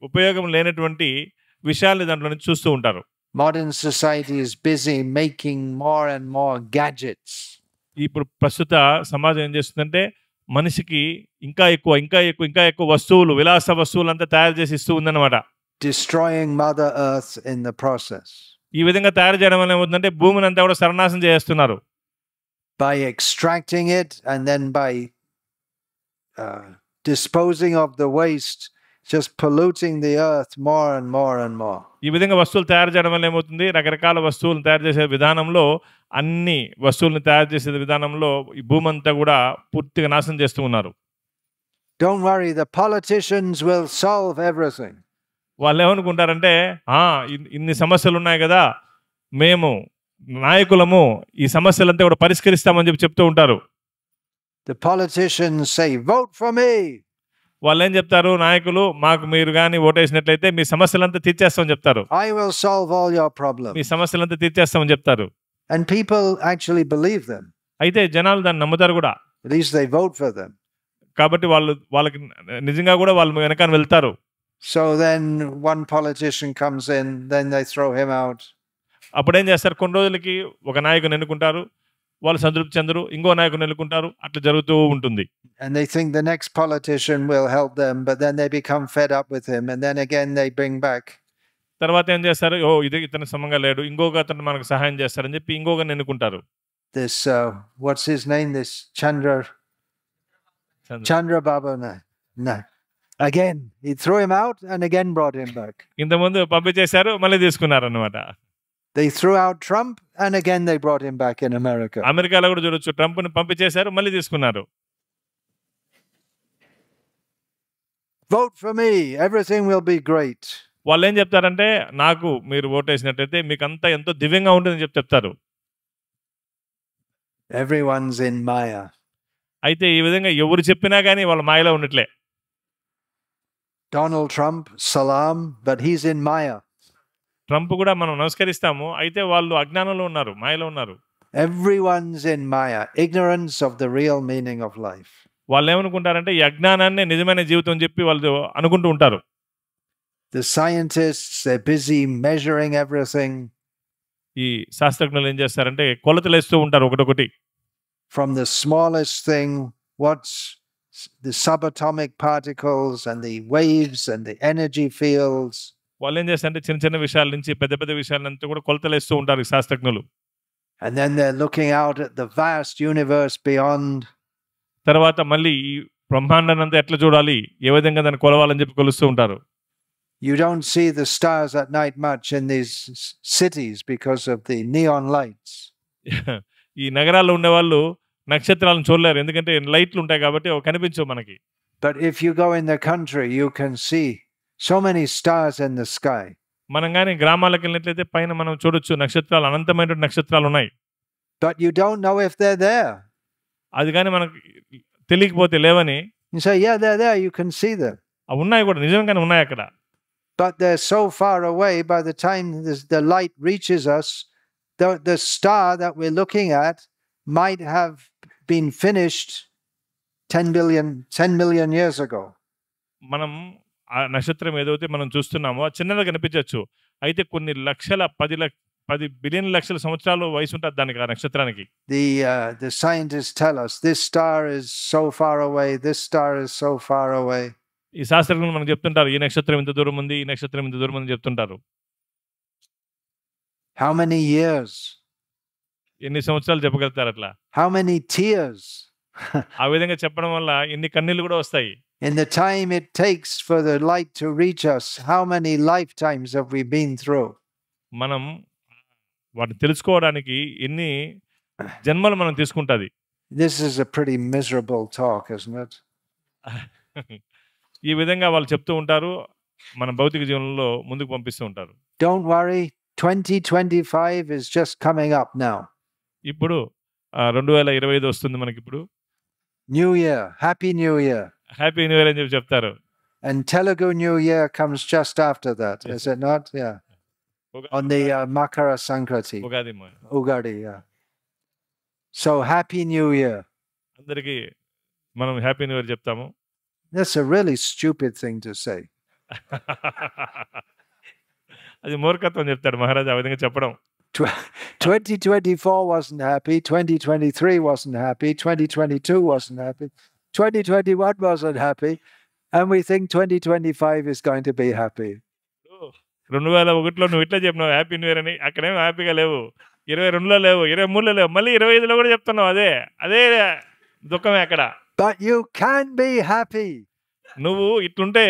ఉపయోగం లేనటువంటి విషయాల్ని దాంట్లో నుంచి చూస్తూ ఉంటారు. Modern society is busy making more and more gadgets. ఇప్పుడు ప్రస్తుత సమాజం ఏం చేస్తుందంటే మనిషికి ఇంకా ఎక్కువ వస్తువులు, విలాస వస్తువులు అంతా తయారు చేసి ఇస్తూ ఉందన్నమాట. Destroying Mother Earth in the process. ఈ విధంగా తయారు చేయడం వల్ల ఏమవుతుందంటే భూమిని అంతా కూడా సర్వనాశనం చేస్తున్నారు. By extracting it and then by disposing of the waste, just polluting the earth more and more and more. ఈ విధంగా వస్తువులు తయారు చేయడం వల్ల ఏమవుతుంది, రకరకాల వస్తువులను తయారు చేసే విధానంలో, అన్ని వస్తువులను తయారు చేసే విధానంలో ఈ భూమి అంతా కూడా పూర్తిగా నాశనం చేస్తూ ఉన్నారు. Don't worry, the politicians will solve everything. వాళ్ళు ఏమనుకుంటారంటే ఇన్ని సమస్యలు ఉన్నాయి కదా, మేము నాయకులము ఈ సమస్యలంతా కూడా పరిష్కరిస్తామని చెప్పి చెప్తూ ఉంటారు. The politicians say, vote for me. వాళ్ళు ఏం చెప్తారు, నాయకులు మాకు మీరు కానీ ఓటేసినట్లయితే మీ సమస్యలంతా తీర్చేస్తామని చెప్తారు. I will solve all your problems. మీ సమస్యలంతా తీర్చేస్తామని చెప్తారు. And people actually believe them. అయితే జనాలు దాన్ని నమ్ముతారు కూడా. At least they vote for them. కాబట్టి వాళ్ళకి నిజంగా కూడా వాళ్ళు వెనకాల వెళ్తారు. So then one politician comes in, then they throw him out. అప్పుడేం చేస్తారు, కొన్ని రోజులకి ఒక నాయకుని ఎన్నుకుంటారు, వాళ్ళు సంతృప్తి చెందరు, ఇంకో నాయకుని ఎన్నుకుంటారు, అట్లా జరుగుతూ ఉంటుంది. And they think the next politician will help them, but then they become fed up with him, and then again they bring back తర్వాత ఏం చేస్తారు, ఓ ఇతను సమంగా లేడు, ఇంకొక అతను మనకు సహాయం చేస్తారని చెప్పి ఇంకొకరిని ఎన్నుకుంటారు. This, what's his name? This Chandra Babu. No. Again, he threw him out and again brought him back. ఇంతకుముందు పంపించేశారు, మళ్ళీ తీసుకున్నారు అనమాట. They threw out Trump and again they brought him back in America. అమెరికాలో కూడా చూడొచ్చు, ట్రంప్ని పంపించేశారు, మళ్ళీ తీసుకున్నారు. Vote for me, everything will be great. వాళ్ళు ఏం చెప్తారంటే, నాకు మీరు ఓటేసినట్టయితే మీకు అంతా ఎంతో దివ్యంగా ఉంటుందని చెప్తారు. Everyone's in Maya. అయితే ఈ విధంగా ఎవరు చెప్పినా కానీ వాళ్ళ మాయలో ఉన్నట్లే. Donald Trump, salam, but he's in Maya. Trump కూడా మనం నమస్కరిస్తాము, అయితే వాళ్ళు అజ్ఞానంలో ఉన్నారు, మాయలో ఉన్నారు. Everyone's in Maya, ignorance of the real meaning of life. వాళ్ళు ఏమనుకుంటారంటే ఈ అజ్ఞానాన్ని నిజమైన జీవితం చెప్పి వాళ్ళు అనుకుంటూ ఉంటారు. The scientists, they're busy measuring everything. ఈ శాస్త్రజ్ఞులు ఏం చేస్తారంటే కొలతలు వేస్తూ ఉంటారు ఒకటొకటి. From the smallest thing, what's the subatomic particles and the waves and the energy fields. వాళ్ళు ఏం చేస్తారంటే చిన్న చిన్న విషయాల నుంచి పెద్ద పెద్ద విషయాలంతా కూడా కొలతలు వేస్తూ ఉంటారు ఈ శాస్త్రజ్ఞులు. And then they're looking out at the vast universe beyond. తర్వాత మళ్ళీ ఈ బ్రహ్మాండాన్ని అంతా ఎట్లా చూడాలి, ఏ విధంగా దాన్ని కొలవాలని చెప్పి కొలుస్తూ ఉంటారు. You don't see the stars at night much in these cities because of the neon lights. ఈ నగరాల్లో ఉండే వాళ్ళు నక్షత్రాలను చూడలేరు, ఎందుకంటే లైట్లు ఉంటాయి కాబట్టి అవి కనిపించవు మనకి. But if you go in the country, you can see so many stars in the sky. మనం కానీ గ్రామాలకు వెళ్ళినట్లయితే పైన మనం చూడొచ్చు నక్షత్రాలు, అనంతమైన నక్షత్రాలు ఉన్నాయి. But you don't know if they're there. అది కానీ మనకు తెలియకపోతే లేవని. You say, yeah, they're there, you can see them. అవి ఉన్నాయి కూడా, నిజంగానే ఉన్నాయి అక్కడ. But they're so far away, by the time the light reaches us, the star that we're looking at might have been finished 10 million years ago. మనం ఆ నక్షత్రం ఏదైతే మనం చూస్తున్నామో చిన్నగా కనిపించవచ్చు, అయితే కొన్ని లక్షల 10 బిలియన్ లక్షల సంవత్సరాలు వయసు ఉంటుంది దానికి, ఆ నక్షత్రానికి. The scientists tell us this star is so far away, this star is so far away. ఈ శాస్త్రజ్ఞులు మనకు చెప్తుంటారు, ఈ నక్షత్రం ఇంత దూరం ఉంది, ఈ నక్షత్రం ఇంత దూరం ఉంది చెప్తుంటారు. How many years? ఎన్ని సంవత్సరాలు చెప్పగలుగుతారు అట్లా? How many tears? ఆ విధంగా చెప్పడం వల్ల ఎన్ని కన్నీళ్ళు కూడా వస్తాయి. In the time it takes for the light to reach us, how many lifetimes have we been through? మనం వాటిని తెలుసుకోవడానికి ఎన్ని జన్మలు మనం తీసుకుంటది. This is a pretty miserable talk, isn't it? ఈ విధంగా వాళ్ళు చెప్తూ ఉంటారు, మన భౌతిక జీవనంలో ముందుకు పంపిస్తూ ఉంటారు. Don't worry, 2025 is just coming up now. ఇప్పుడు 2025 వస్తుంది మనకి. ఇప్పుడు New Year, Happy New Year. Happy new year అని చెప్పి చెప్తారు. And Telugu New Year comes just after that, yes. Is it not? Yeah. On the Makara Sankranti. Ugadi, yeah. So Happy New Year. అందరికి మనం happy new year చెప్తాము. That's a really stupid thing to say. అది మూర్ఖత్వం చెప్తాడు మహారాజ్ ఆ విధంగా చెప్పడం. 2024 wasn't happy, 2023 wasn't happy, 2022 wasn't happy, 2021 wasn't happy, and we think 2025 is going to be happy. 2001లో నువ్వు ఇట్లా చెప్పినావు హ్యాపీ న్యూ ఇయర్ అని, అక్కడేమో హ్యాపీగా లేవు. 22లో లేవు, 23లో లేవు, మళ్ళీ 25లో కూడా చెప్తున్నావు అదే దుఃఖమే అక్కడ. But you can be happy. నువ్వు ఇట్లుంటే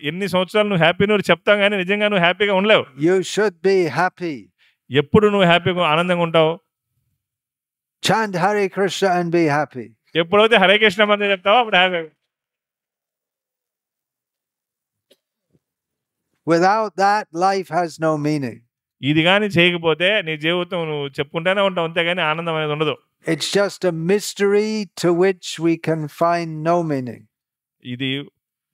ఎన్ని సంవత్సరాలు నువ్వు హ్యాపీ న్యూ ఇయర్ చెప్తావు కానీ నిజంగా నువ్వు హ్యాపీగా ఉండలేవు. You should be happy. ఎప్పుడు నువ్వు హ్యాపీగా ఆనందంగా ఉంటావు? Chant Hare Krishna and be happy. ఎప్పుడైతే హరే కృష్ణ మంత్రం చెప్తావో అప్పుడు happy. Without that, life has no meaning. ఇది కానీ చేయకపోతే నీ జీవితం నువ్వు చెప్పుకుంటూనే ఉంటావు, అంతేగాని ఆనందం అనేది ఉండదు. It's just a mystery to which we can find no meaning. ఇది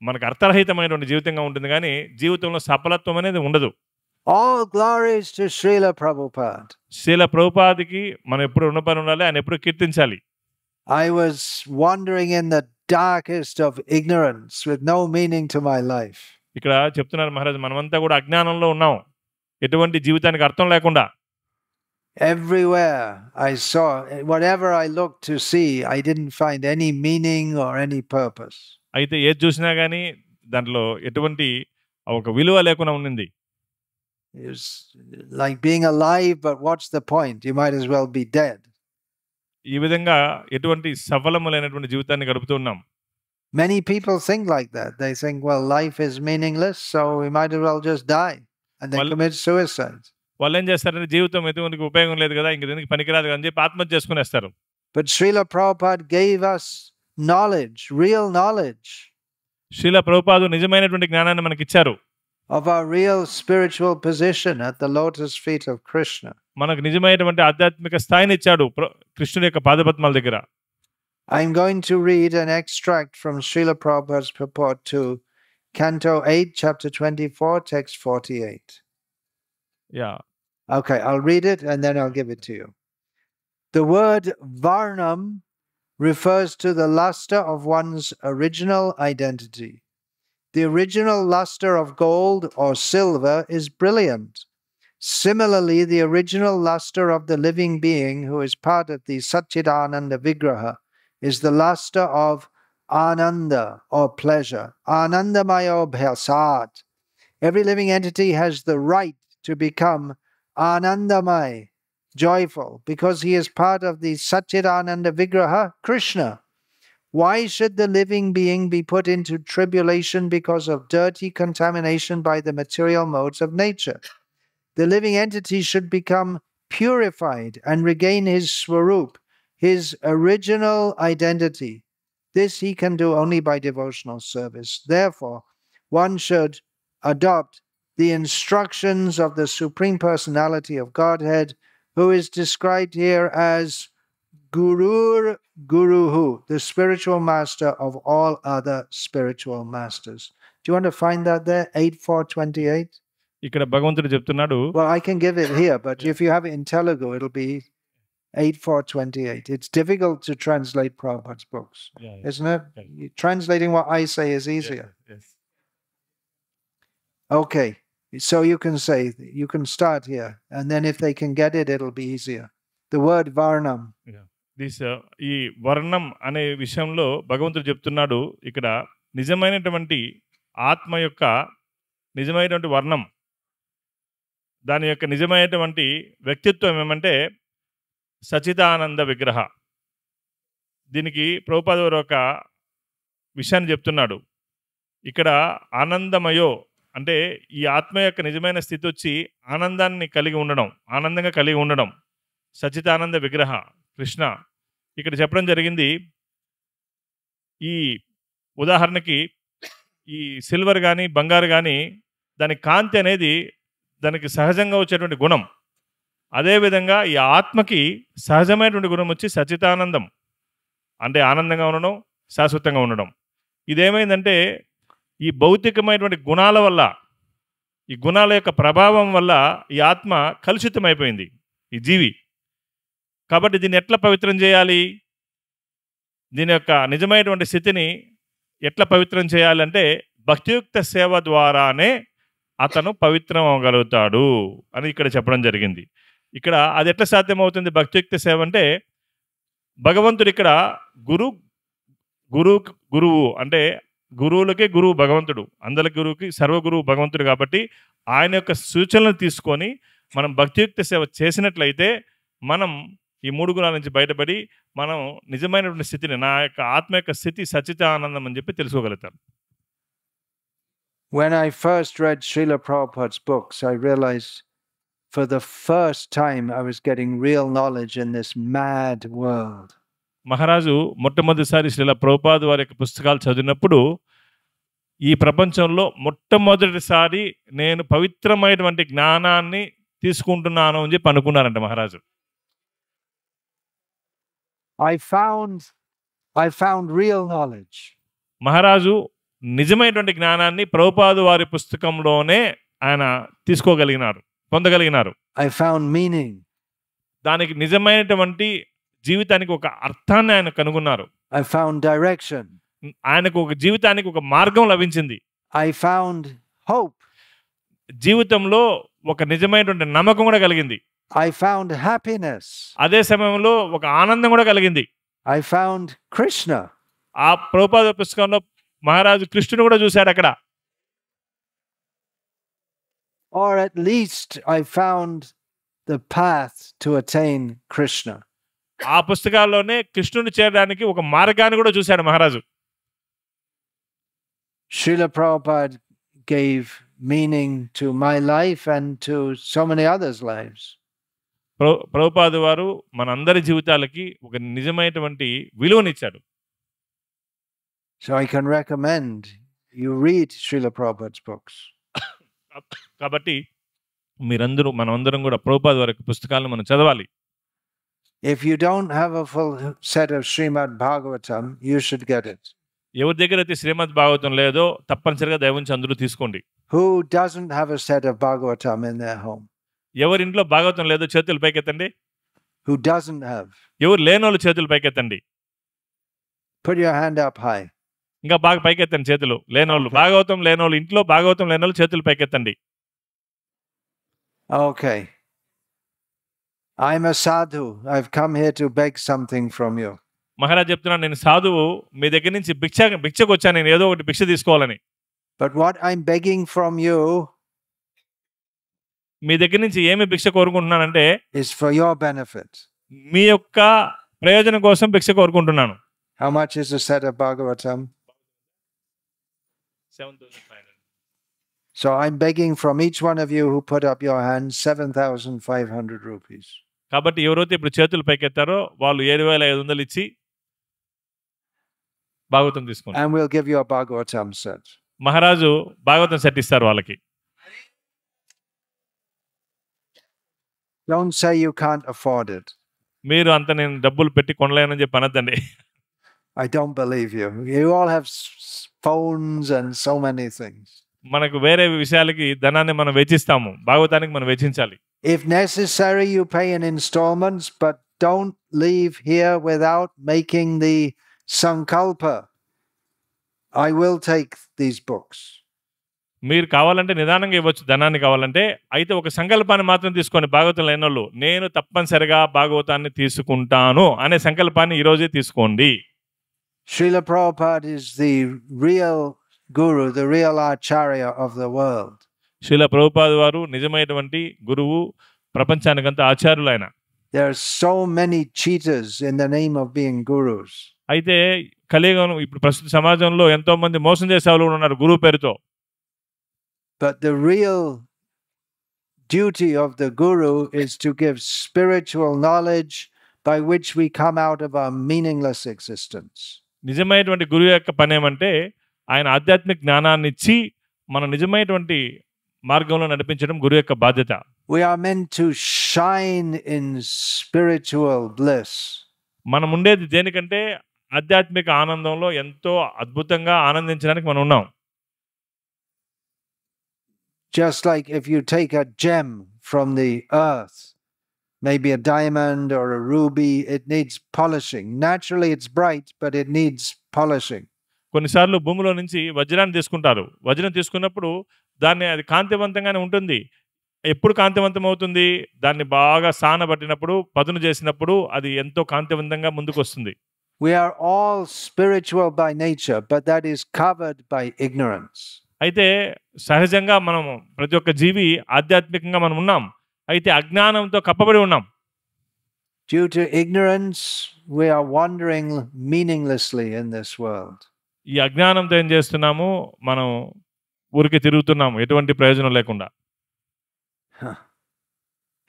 మనకు అర్థరహితమైనటువంటి జీవితంగా ఉంటుంది కానీ జీవితంలో సఫలత్వం అనేది ఉండదు. All glories to Srila Prabhupada. Srila ప్రభుపాదికి మనం ఎప్పుడు రుణపడి ఉండాలి, ఆయన ఎప్పుడు కీర్తించాలి. I was wandering in the darkest of ignorance with no meaning to my life. ఇక్కడ చెప్తున్నారు మహారాజ్, మనమంతా కూడా అజ్ఞానంలో ఉన్నాం, ఎటువంటి జీవితానికి అర్థం లేకుండా. Everywhere I saw, whatever I looked to see, I didn't find any meaning or any purpose. అయితే ఏది చూసినా కానీ దాంట్లో ఎటువంటి ఒక విలువ లేకుండా ఉండింది. It's like being alive, but what's the point? You might as well be dead. ఈ విధంగా ఎటువంటి సఫలములైనటువంటి జీవితాన్ని గడుపుతూ ఉన్నాం. Many people think like that. They think, well, life is meaningless, so we might as well just die. And they commit suicide. వాళ్ళు ఏం చేస్తారంటే జీవితం ఎటువంటి ఉపయోగం లేదు కదా, ఇంక దీనికి పనికిరాదు కదా అని చెప్పి ఆత్మహత్య చేసుకునేస్తారు. But Srila Prabhupada gave us knowledge, real knowledge. Srila ప్రభుపాదు నిజమైనటువంటి జ్ఞానాన్ని మనకి ఇచ్చారు. Of our real spiritual position at the lotus feet of Krishna. మనకు నిజమైనటువంటి ఆధ్యాత్మిక స్థాయిని ఇచ్చాడు కృష్ణుడి యొక్క పాదపద్మాల దగ్గర. I'm going to read an extract from Srila Prabhupada's purport to Canto 8, Chapter 24, Text 48. Yeah. Okay, I'll read it and then I'll give it to you. The word Varnam refers to the luster of one's original identity. The original luster of gold or silver is brilliant. Similarly, the original luster of the living being who is part of the Satchidananda Vigraha is the luster of Ananda or pleasure. Anandamayo bhasat. Every living entity has the right to become Anandamay, joyful, because he is part of the Satchidananda Vigraha, Krishna. Why should the living being be put into tribulation because of dirty contamination by the material modes of nature? The living entity should become purified and regain his swarup, his original identity. This he can do only by devotional service. Therefore, one should adopt the instructions of the Supreme Personality of Godhead, who is described here as Gurur Guruhu, the spiritual master of all other spiritual masters. Do you want to find that there? 8.4.28? ఇక్కడ భగవంతుడు చెప్తున్నాడు. Well, I can give it here, but if you have it in Telugu, it'll be 8.4.28. It's difficult to translate Prabhupada's books, isn't it? Translating what I say is easier. Yes. Okay, so you can start here, and then if they can get it, it'll be easier. The word Varnam. ఈ వర్ణం అనే విషయంలో భగవంతుడు చెప్తున్నాడు ఇక్కడ నిజమైనటువంటి ఆత్మ యొక్క నిజమైనటువంటి వర్ణం, దాని యొక్క నిజమైనటువంటి వ్యక్తిత్వం ఏమంటే సచిదానంద విగ్రహ. దీనికి ప్రభుపాద వారు ఒక విషయాన్ని చెప్తున్నాడు. ఇక్కడ ఆనందమయో అంటే ఈ ఆత్మ యొక్క నిజమైన స్థితి వచ్చి ఆనందాన్ని కలిగి ఉండడం, ఆనందంగా కలిగి ఉండడం. సచిదానంద విగ్రహ కృష్ణ ఇక్కడ చెప్పడం జరిగింది. ఈ ఉదాహరణకి ఈ సిల్వర్ కానీ బంగారు కానీ దాని కాంతి అనేది దానికి సహజంగా వచ్చేటువంటి గుణం. అదేవిధంగా ఈ ఆత్మకి సహజమైనటువంటి గుణం వచ్చి సచితానందం, అంటే ఆనందంగా ఉండడం, శాశ్వతంగా ఉండడం. ఇదేమైందంటే ఈ భౌతికమైనటువంటి గుణాల వల్ల, ఈ గుణాల యొక్క ప్రభావం వల్ల ఈ ఆత్మ కలుషితమైపోయింది, ఈ జీవి. కాబట్టి దీన్ని ఎట్లా పవిత్రం చేయాలి, దీని యొక్క నిజమైనటువంటి స్థితిని ఎట్లా పవిత్రం చేయాలంటే భక్తియుక్త సేవ ద్వారానే అతను పవిత్రం అవ్వగలుగుతాడు అని ఇక్కడ చెప్పడం జరిగింది. ఇక్కడ అది ఎట్లా సాధ్యమవుతుంది భక్తియుక్త సేవ అంటే, భగవంతుడు ఇక్కడ గురువు అంటే గురువులకే గురువు భగవంతుడు, అందరి గురువుకి సర్వగురువు భగవంతుడు. కాబట్టి ఆయన యొక్క సూచనలు తీసుకొని మనం భక్తియుక్త సేవ చేసినట్లయితే మనం ఈ మూడు గుణాల నుంచి బయటపడి మనం నిజమైనటువంటి స్థితిని, నా యొక్క ఆత్మ యొక్క స్థితి సచిత ఆనందం అని చెప్పి తెలుసుకోగలుగుతాం. When I first read Srila Prabhupada's books, I realized for the first time I was getting real knowledge in this mad world. మహారాజు మొట్టమొదటిసారి శ్రీల ప్రభుపాద వారి యొక్క పుస్తకాలు చదివినప్పుడు ఈ ప్రపంచంలో మొట్టమొదటిసారి నేను పవిత్రమైనటువంటి జ్ఞానాన్ని తీసుకుంటున్నాను అని చెప్పి అనుకున్నారంట మహారాజు. I found real knowledge. మహారాజు నిజమైనటువంటి జ్ఞానాన్ని ప్రభుపాద వారి పుస్తకంలోనే ఆయన తీసుకోగలిగినారు, పొందగలిగినారు. I found meaning. దానికి నిజమైనటువంటి జీవితానికి ఒక అర్థాన్ని ఆయన కనుగొన్నారు. I found direction. ఆయనకు ఒక జీవితానికి ఒక మార్గం లభించింది. I found hope. జీవితంలో ఒక నిజమైనటువంటి నమ్మకం కూడా కలిగింది. I found happiness. అదే సమయంలో ఒక ఆనందం కూడా కలిగింది. I found Krishna. ఆ ప్రభుపాద పుస్తకంలో మహారాజు కృష్ణుడు కూడా చూశాడు అక్కడ. or at least I found the path to attain Krishna. ఆ పుస్తకాల్లోనే కృష్ణుని చేరడానికి ఒక మార్గాన్ని కూడా చూశాడు మహారాజు. Srila Prabhupada gave meaning to my life and to so many others' lives. Prabhupada వారు మనందరి జీవితాలకి ఒక నిజమైనటువంటి విలువనిచ్చాడు. So I can recommend you read Srila Prabhupada's books. కాబట్టి మనమందరం కూడా ప్రభుపాద వారి పుస్తకాలను మనం చదవాలి. If you don't have a full set of Srimad Bhagavatam, you should get it. ఎవరి దగ్గర అయితే శ్రీమద్ భాగవతం లేదో తప్పనిసరిగా దయవుంచి అందరూ తీసుకోండి. Who doesn't have a set of Bhagavatam in their home? ఎవరి ఇంట్లో భాగవతం లేదో చేతులు పైకెత్తండి. Who doesn't have? ఎవరు లేనోళ్ళు చేతులు పైకెత్తండి. Put your hand up high. ఇంకా బాగా పైకెత్తండి చేతులు. లేనోళ్ళు భాగవతం లేనోళ్ళు ఇంట్లో భాగవతం లేనోళ్ళు చేతులు పైకెత్తండి. Okay. I'm a sadhu. I've come here to beg something from you. Maharaj చెప్తున్నాను, నేను సాధువు, మీ దగ్గర నుంచి భిక్షకు వచ్చాను, నేను ఏదో ఒకటి భిక్ష తీసుకోవాలని. But what I'm begging from you మీ దగ్గర నుంచి ఏమి భిక్ష కోరుకుంటున్నానంటే is for your benefit. మీ యొక్క ప్రయోజనం కోసం భిక్ష కోరుకుంటున్నాను. How much is a set of Bhagavatam? 7,500. So I'm begging from each one of you who put up your hand 7,500 rupees. కాబట్టి ఎవరైతే ఇప్పుడు చేతులు పైకెత్తారో వాళ్ళు 7,500 ఇచ్చి భాగవతం తీసుకోండి. And we'll give you a Bhagavatam set. మహారాజు భాగవతం సెట్ ఇస్తారు వాళ్ళకి. Don't say you can't afford it. మీరు అంత నేను డబ్బులు పెట్టి కొనలేనని చెప్పి అనద్దండి. I don't believe you. You all have phones and so many things. మనకు వేరే విషయాలకి ధనాన్ని మనం వెచ్చిస్తాము, భాగవతానికి మనం వెచ్చించాలి. If necessary, you pay in installments, but don't leave here without making the sankalpa. I will take these books. మీరు కావాలంటే నిదానంగా ఇవ్వచ్చు ధనాన్ని కావాలంటే, అయితే ఒక సంకల్పాన్ని మాత్రం తీసుకోండి. భాగవతం లేనోళ్ళు నేను తప్పనిసరిగా భాగవతాన్ని తీసుకుంటాను అనే సంకల్పాన్ని ఈరోజే తీసుకోండి. Srila Prabhupada is the real guru, the real acharya of the world. Srila Prabhupada వారు నిజమైనటువంటి గురువు, ప్రపంచానికంతా ఆచార్యులు ఆయన. There are so many cheaters in the name of being gurus. అయితే కలియుగం ఇప్పుడు ప్రస్తుత సమాజంలో ఎంతో మంది మోసం చేసే వాళ్ళు ఉన్నారు గురువు పేరుతో. But the real duty of the guru is to give spiritual knowledge by which we come out of our meaningless existence. నిజమైనటువంటి గురువు యొక్క పని ఏమంటే ఆయన ఆధ్యాత్మిక జ్ఞానాన్ని ఇచ్చి మన నిజమైనటువంటి మార్గంలో నడిపించడం గురువు యొక్క బాధ్యత. We are meant to shine in spiritual bliss. మనం ఉండేది దేనికంటే ఆధ్యాత్మిక ఆనందంలో ఎంతో అద్భుతంగా ఆనందించడానికి మనం ఉన్నాం. Just like if you take a gem from the earth, maybe a diamond or a ruby, it needs polishing. Naturally it's bright, but it needs polishing. కొన్నిసార్లు భూమిలో నుంచి వజ్రాన్ని తీసుకుంటారు. వజ్రం తీసుకున్నప్పుడు అది కాంతివంతంగానే ఉంటుంది. ఎప్పుడు కాంతివంతం అవుతుంది? దాన్ని బాగా సానబట్టినప్పుడు, పదును చేసినప్పుడు అది ఎంతో కాంతివంతంగా ముందుకు వస్తుంది. We are all spiritual by nature, but that is covered by ignorance. అయితే సహజంగా మనం ప్రతి ఒక్క జీవి ఆధ్యాత్మికంగా మనం ఉన్నాం, అయితే అజ్ఞానంతో కప్పబడి ఉన్నాం. Due to ignorance, we are wandering meaninglessly in this world. ఈ అజ్ఞానంతో ఏం చేస్తున్నాము? మనం ఊరికి తిరుగుతున్నాము ఎటువంటి ప్రయోజనం లేకుండా.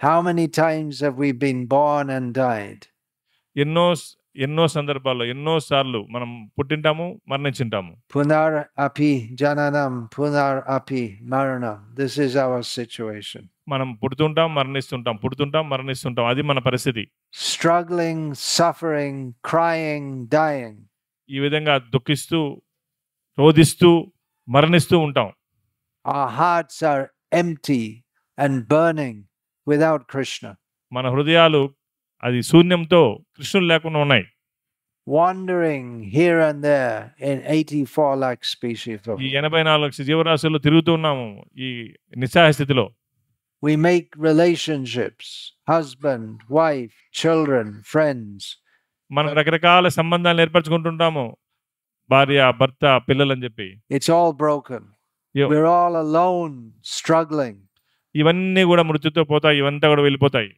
How many times have we been born and died? ఎన్నో సందర్భాల్లో ఎన్నోసార్లు మనం పుట్టింటాము, మరణించింటాము. Punar api jananam, punar api maranam. This is our situation. మనం పుడుతుంటాం, మరణిస్తుంటాం, పుడుతుంటాం, మరణిస్తుంటాం. అది మన పరిస్థితి. Struggling, suffering, crying, dying. ఈ విధంగా దుఃఖిస్తూ, రోధిస్తూ, మరణిస్తూ ఉంటాం. Our hearts are empty and burning without Krishna. మన హృదయాలు అది శూన్యంతో కృష్ణుడు లేకుండా ఉన్నాయి. Wandering here and there in 84 lakh species of. ఈ 84 లక్షల జీవరాశుల్లో తిరుగుతూ ఉన్నాము ఈ నిస్సహాయ స్థితిలో. We make relationships, husband, wife, children, friends. మనం రకరకాల సంబంధాలు ఏర్పరచుకుంటుంటాము, భార్య, భర్త, పిల్లలు అని చెప్పి. It's all broken. We're all alone, struggling. ఇవన్నీ కూడా మృత్యుతో పోతాయి, ఇవంతా కూడా వెళ్ళిపోతాయి.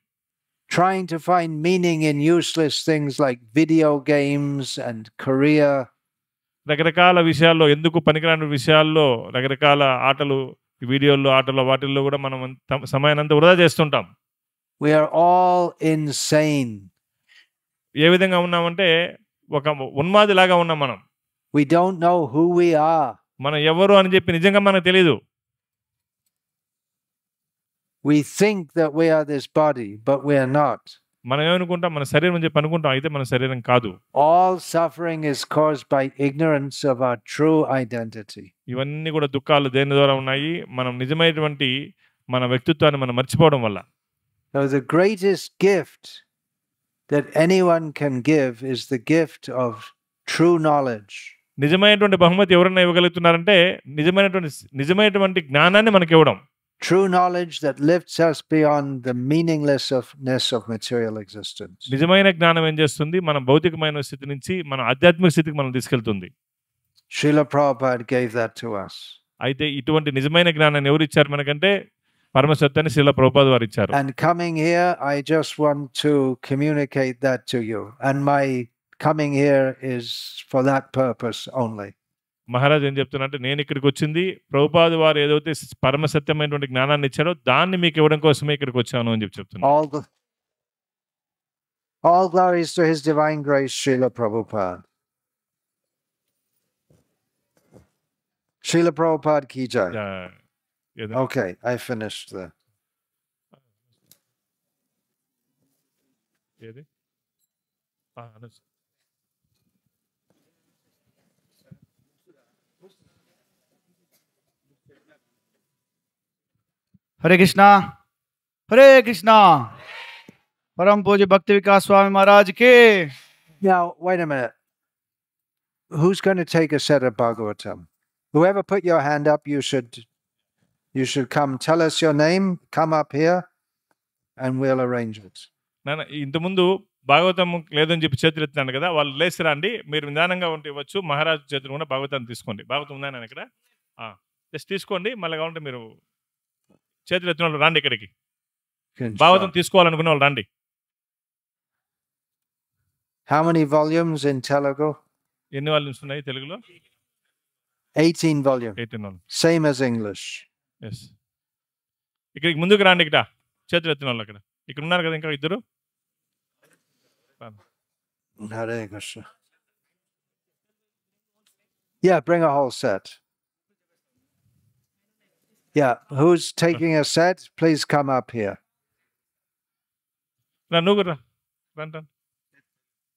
Trying to find meaning in useless things like video games and career. రకరకాల విషయాల్లో, ఎందుకు పనికిరాని విషయాల్లో, రకరకాల ఆటలు, వీడియోల్లో, ఆటల్లో, వాటిల్లో కూడా మనం సమయాన్ని అంతా వృధా చేస్తుంటాం. We are all insane. ఏ విధంగా ఉన్నామంటే ఒక ఉన్మాదిలాగా ఉన్నాం మనం. We don't know who we are. మనం ఎవరు అని చెప్పి నిజంగా మనకు తెలియదు. We think that we are this body, but we are not. మనం ఏమనుకుంటాం, మన శరీరం అని చెప్పి అనుకుంటాం, అయితే మన శరీరం కాదు. All suffering is caused by ignorance of our true identity. ఇవన్నీ కూడా దుఃఖాలు దేని ద్వారా ఉన్నాయి? మనం నిజమైనటువంటి మన వ్యక్తిత్వాన్ని మనం మర్చిపోవడం వల్ల. Now the greatest gift that anyone can give is the gift of true knowledge. నిజమైనటువంటి బహుమతి ఎవరైనా ఇవ్వగలుగుతున్నారంటే నిజమైనటువంటి జ్ఞానాన్ని మనకి ఇవ్వడం. True knowledge that lifts us beyond the meaninglessness of material existence. నిజమైన జ్ఞానం ఏం చేస్తుంది? మన భౌతికమైన స్థితి నుంచి మన ఆధ్యాత్మిక స్థితికి మనం తీసుకెళ్తుంది. Srila Prabhupada gave that to us. అయితే ఇటువంటి నిజమైన జ్ఞానాన్ని ఎవరు ఇచ్చారు మనకంటే పరమసత్యాన్ని శ్రీల ప్రభుపాద వారు ఇచ్చారు. And coming here, I just want to communicate that to you. And my coming here is for that purpose only. Maharaj ఏం చెప్తున్నా, నేను ఇక్కడికి వచ్చింది ప్రభుపాద వారు ఏదైతే పరమ సత్యమైనటువంటి జ్ఞానాన్ని ఇచ్చారో దాన్ని మీకు ఇవ్వడం కోసమే ఇక్కడికి వచ్చాను అని చెప్పి చెప్తున్నాను. All glories to His Divine Grace, Srila Prabhupada. Srila Prabhupada ki jai. Okay, I finished the. हरे कृष्णा, हरे कृष्णा। परम पूज्य भक्ति विकास स्वामी महाराज के। Now, wait a minute. Who's going to take a set of Bhagavatam? Whoever put your hand up, you should come. Tell us your name. Come up here, and we'll arrange it. నాన్న, ఇంతకుముందు భాగవతం లేదని చెప్పి చేతులు ఎత్తున్నాను కదా, వాళ్ళు లేచి రండి. మీరు నిదానంగా ఉంటే ఇవ్వచ్చు. మహారాజు చేతులు కూడా భాగవతాన్ని తీసుకోండి. భాగవతం ఉందా నేను ఇక్కడ? జస్ట్ తీసుకోండి. మళ్ళీ కావాలంటే మీరు చేతులు ఎత్తిన వాళ్ళు రండి ఇక్కడికి. భాగవతం తీసుకోవాలనుకునే వాళ్ళు రండి. How many volumes in Telugu? ఎన్ని వాల్యూమ్స్ ఉన్నాయి తెలుగులో? 18 volumes. 18 volumes. Same as English. Yes. ఇక్కడికి ముందుకు రండి. ఇక్కడ చేతులు ఎత్తిన వాళ్ళు ఇక్కడ ఉన్నారు కదా ఇంకా ఇద్దరు. Hare Krishna. Yeah, bring a whole set. Yeah, who's taking a set? Please come up here. నువ్వు రా, రండి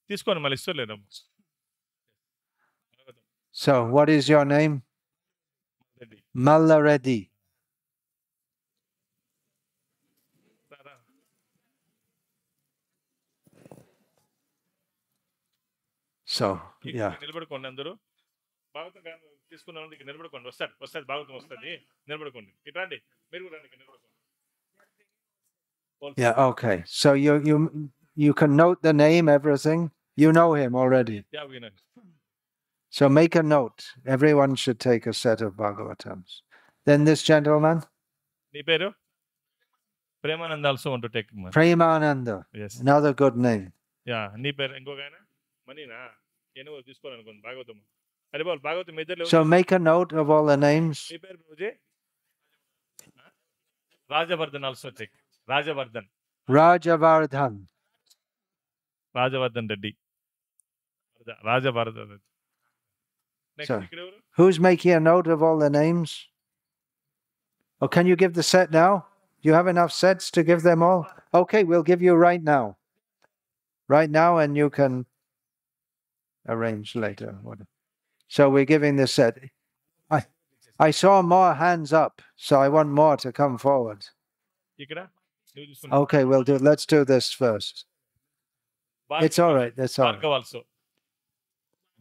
తీసుకోండి, మళ్ళీ ఇస్తలేరు. So, what is your name? Malla Reddy. So, yeah. నిలబడుకోండి అందరూ. భాగవతం తీసుకున్న నిలబడుకోండి. వస్తుంది భాగవతం వస్తుంది. నిలబడుకోండి. ఇటు రండి, మీరు కూడా రండి, నిలబడుకోండి. Yeah, okay. So you can note the name, everything. You know him already. Yeah, we know. So make a note. Everyone should take a set of Bhagavatams. Then this gentleman. Ni peru? Premananda also want to take. Premananda. Yes. Another good name. Yeah. Ni peru ingokayana? Manina. Yenu తీసుకోవాలనుకోండి Bhagavatam. అరే ball Bhagavatam ఇద్దరు. So make a note of all the names. నీ పేరు Prabhuji? Rajavardhan also take. Rajavardhan. Rajavardhan. Rajavardhan Reddy. Rajavardhan. Next. So, who's making a note of all the names? Or can you give the set now? Do you have enough sets to give them all? Okay, we'll give you right now. Right now, and you can arrange later. So we're giving the set. I saw more hands up, so I want more to come forward. Okay, let's do this first. It's all right. That's all right. Bhargav also.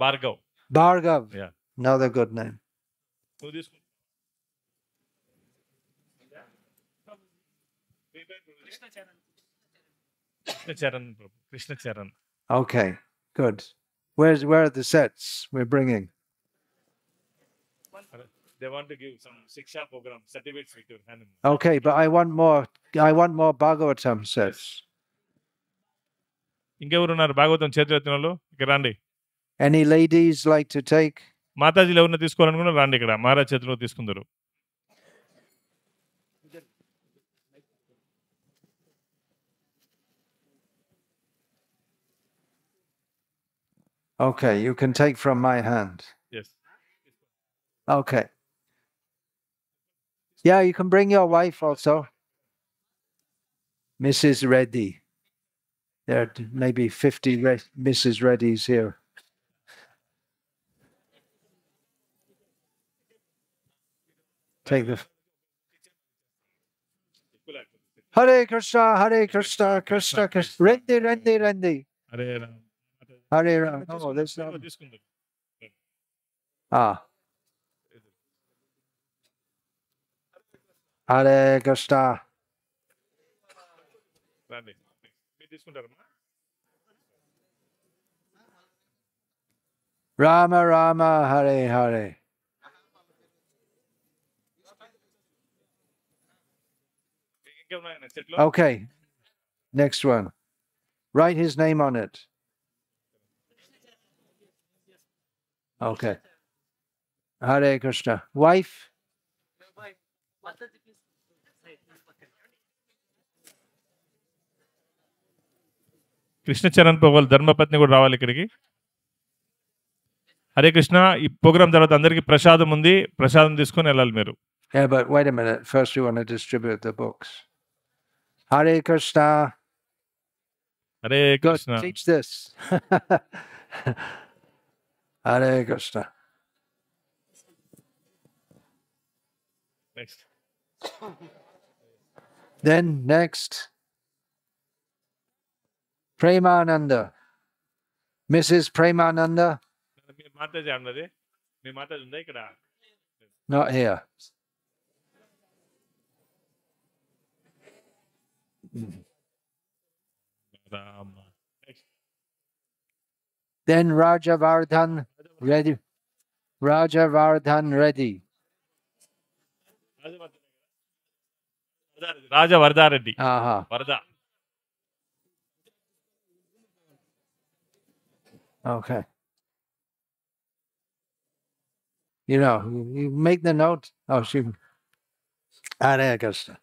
Bhargav. Bhargav. Yeah. Another good name. Krishna Charan. Okay, good. Where are the sets we're bringing? They want to give some Shiksha program certificates with your hand. Okay, but I want more. I want more Bhagavatam sets. ఇంకెవరున్నారు భాగవతం చేతులు ఎత్తిన వాళ్ళు ఇక్కడ రండి. Any ladies like to take? మాతాజీలు ఎవరిని తీసుకోవాలనుకున్నా రండి ఇక్కడ మహారాజ్ చేతిలో తీసుకుందరు. Okay, you can take from my hand. Yes. Okay. Yeah, you can bring your wife also. Mrs. Reddy. There are maybe 50 Mrs. Reddys here. Take the... Hare Krishna, Hare Krishna, Krishna Krishna. Rendi, Rendi, Rendi. అరే రా. Hare Ram. Oh, there's no... తీసుకుందరు. Ah. Hare Krishna. రండి. మీరు తీసుకుంటారమ్మా. Rama Rama, Hare Hare. ఇంకేమున్నాయన్న చెట్లు? Okay. Next one. Write his name on it. Okay. Hare Krishna. Wife? Krishna Charan Pogolu ధర్మపత్ని కూడా రావాలి ఇక్కడికి. హరే కృష్ణ. ఈ ప్రోగ్రామ్ తర్వాత అందరికి ప్రసాదం ఉంది, ప్రసాదం తీసుకొని వెళ్ళాలి మీరు. Yeah, but wait a minute. First, we want to distribute the books. Hare Krishna. Hare Good. Krishna. Teach this. Hare Krishna. Next. Then next, Premananda. Mrs. Premananda, మీ మాతాజీ అన్నది. మీ మాతాజీ ఉందా ఇక్కడ? not here. Rama. Next. Then Rajavardhan Reddy. Rajavardhan Reddy. Raja Varada Reddy. Aha. వరద. Okay. You know, you make the note. Oh, she. Hare Krishna.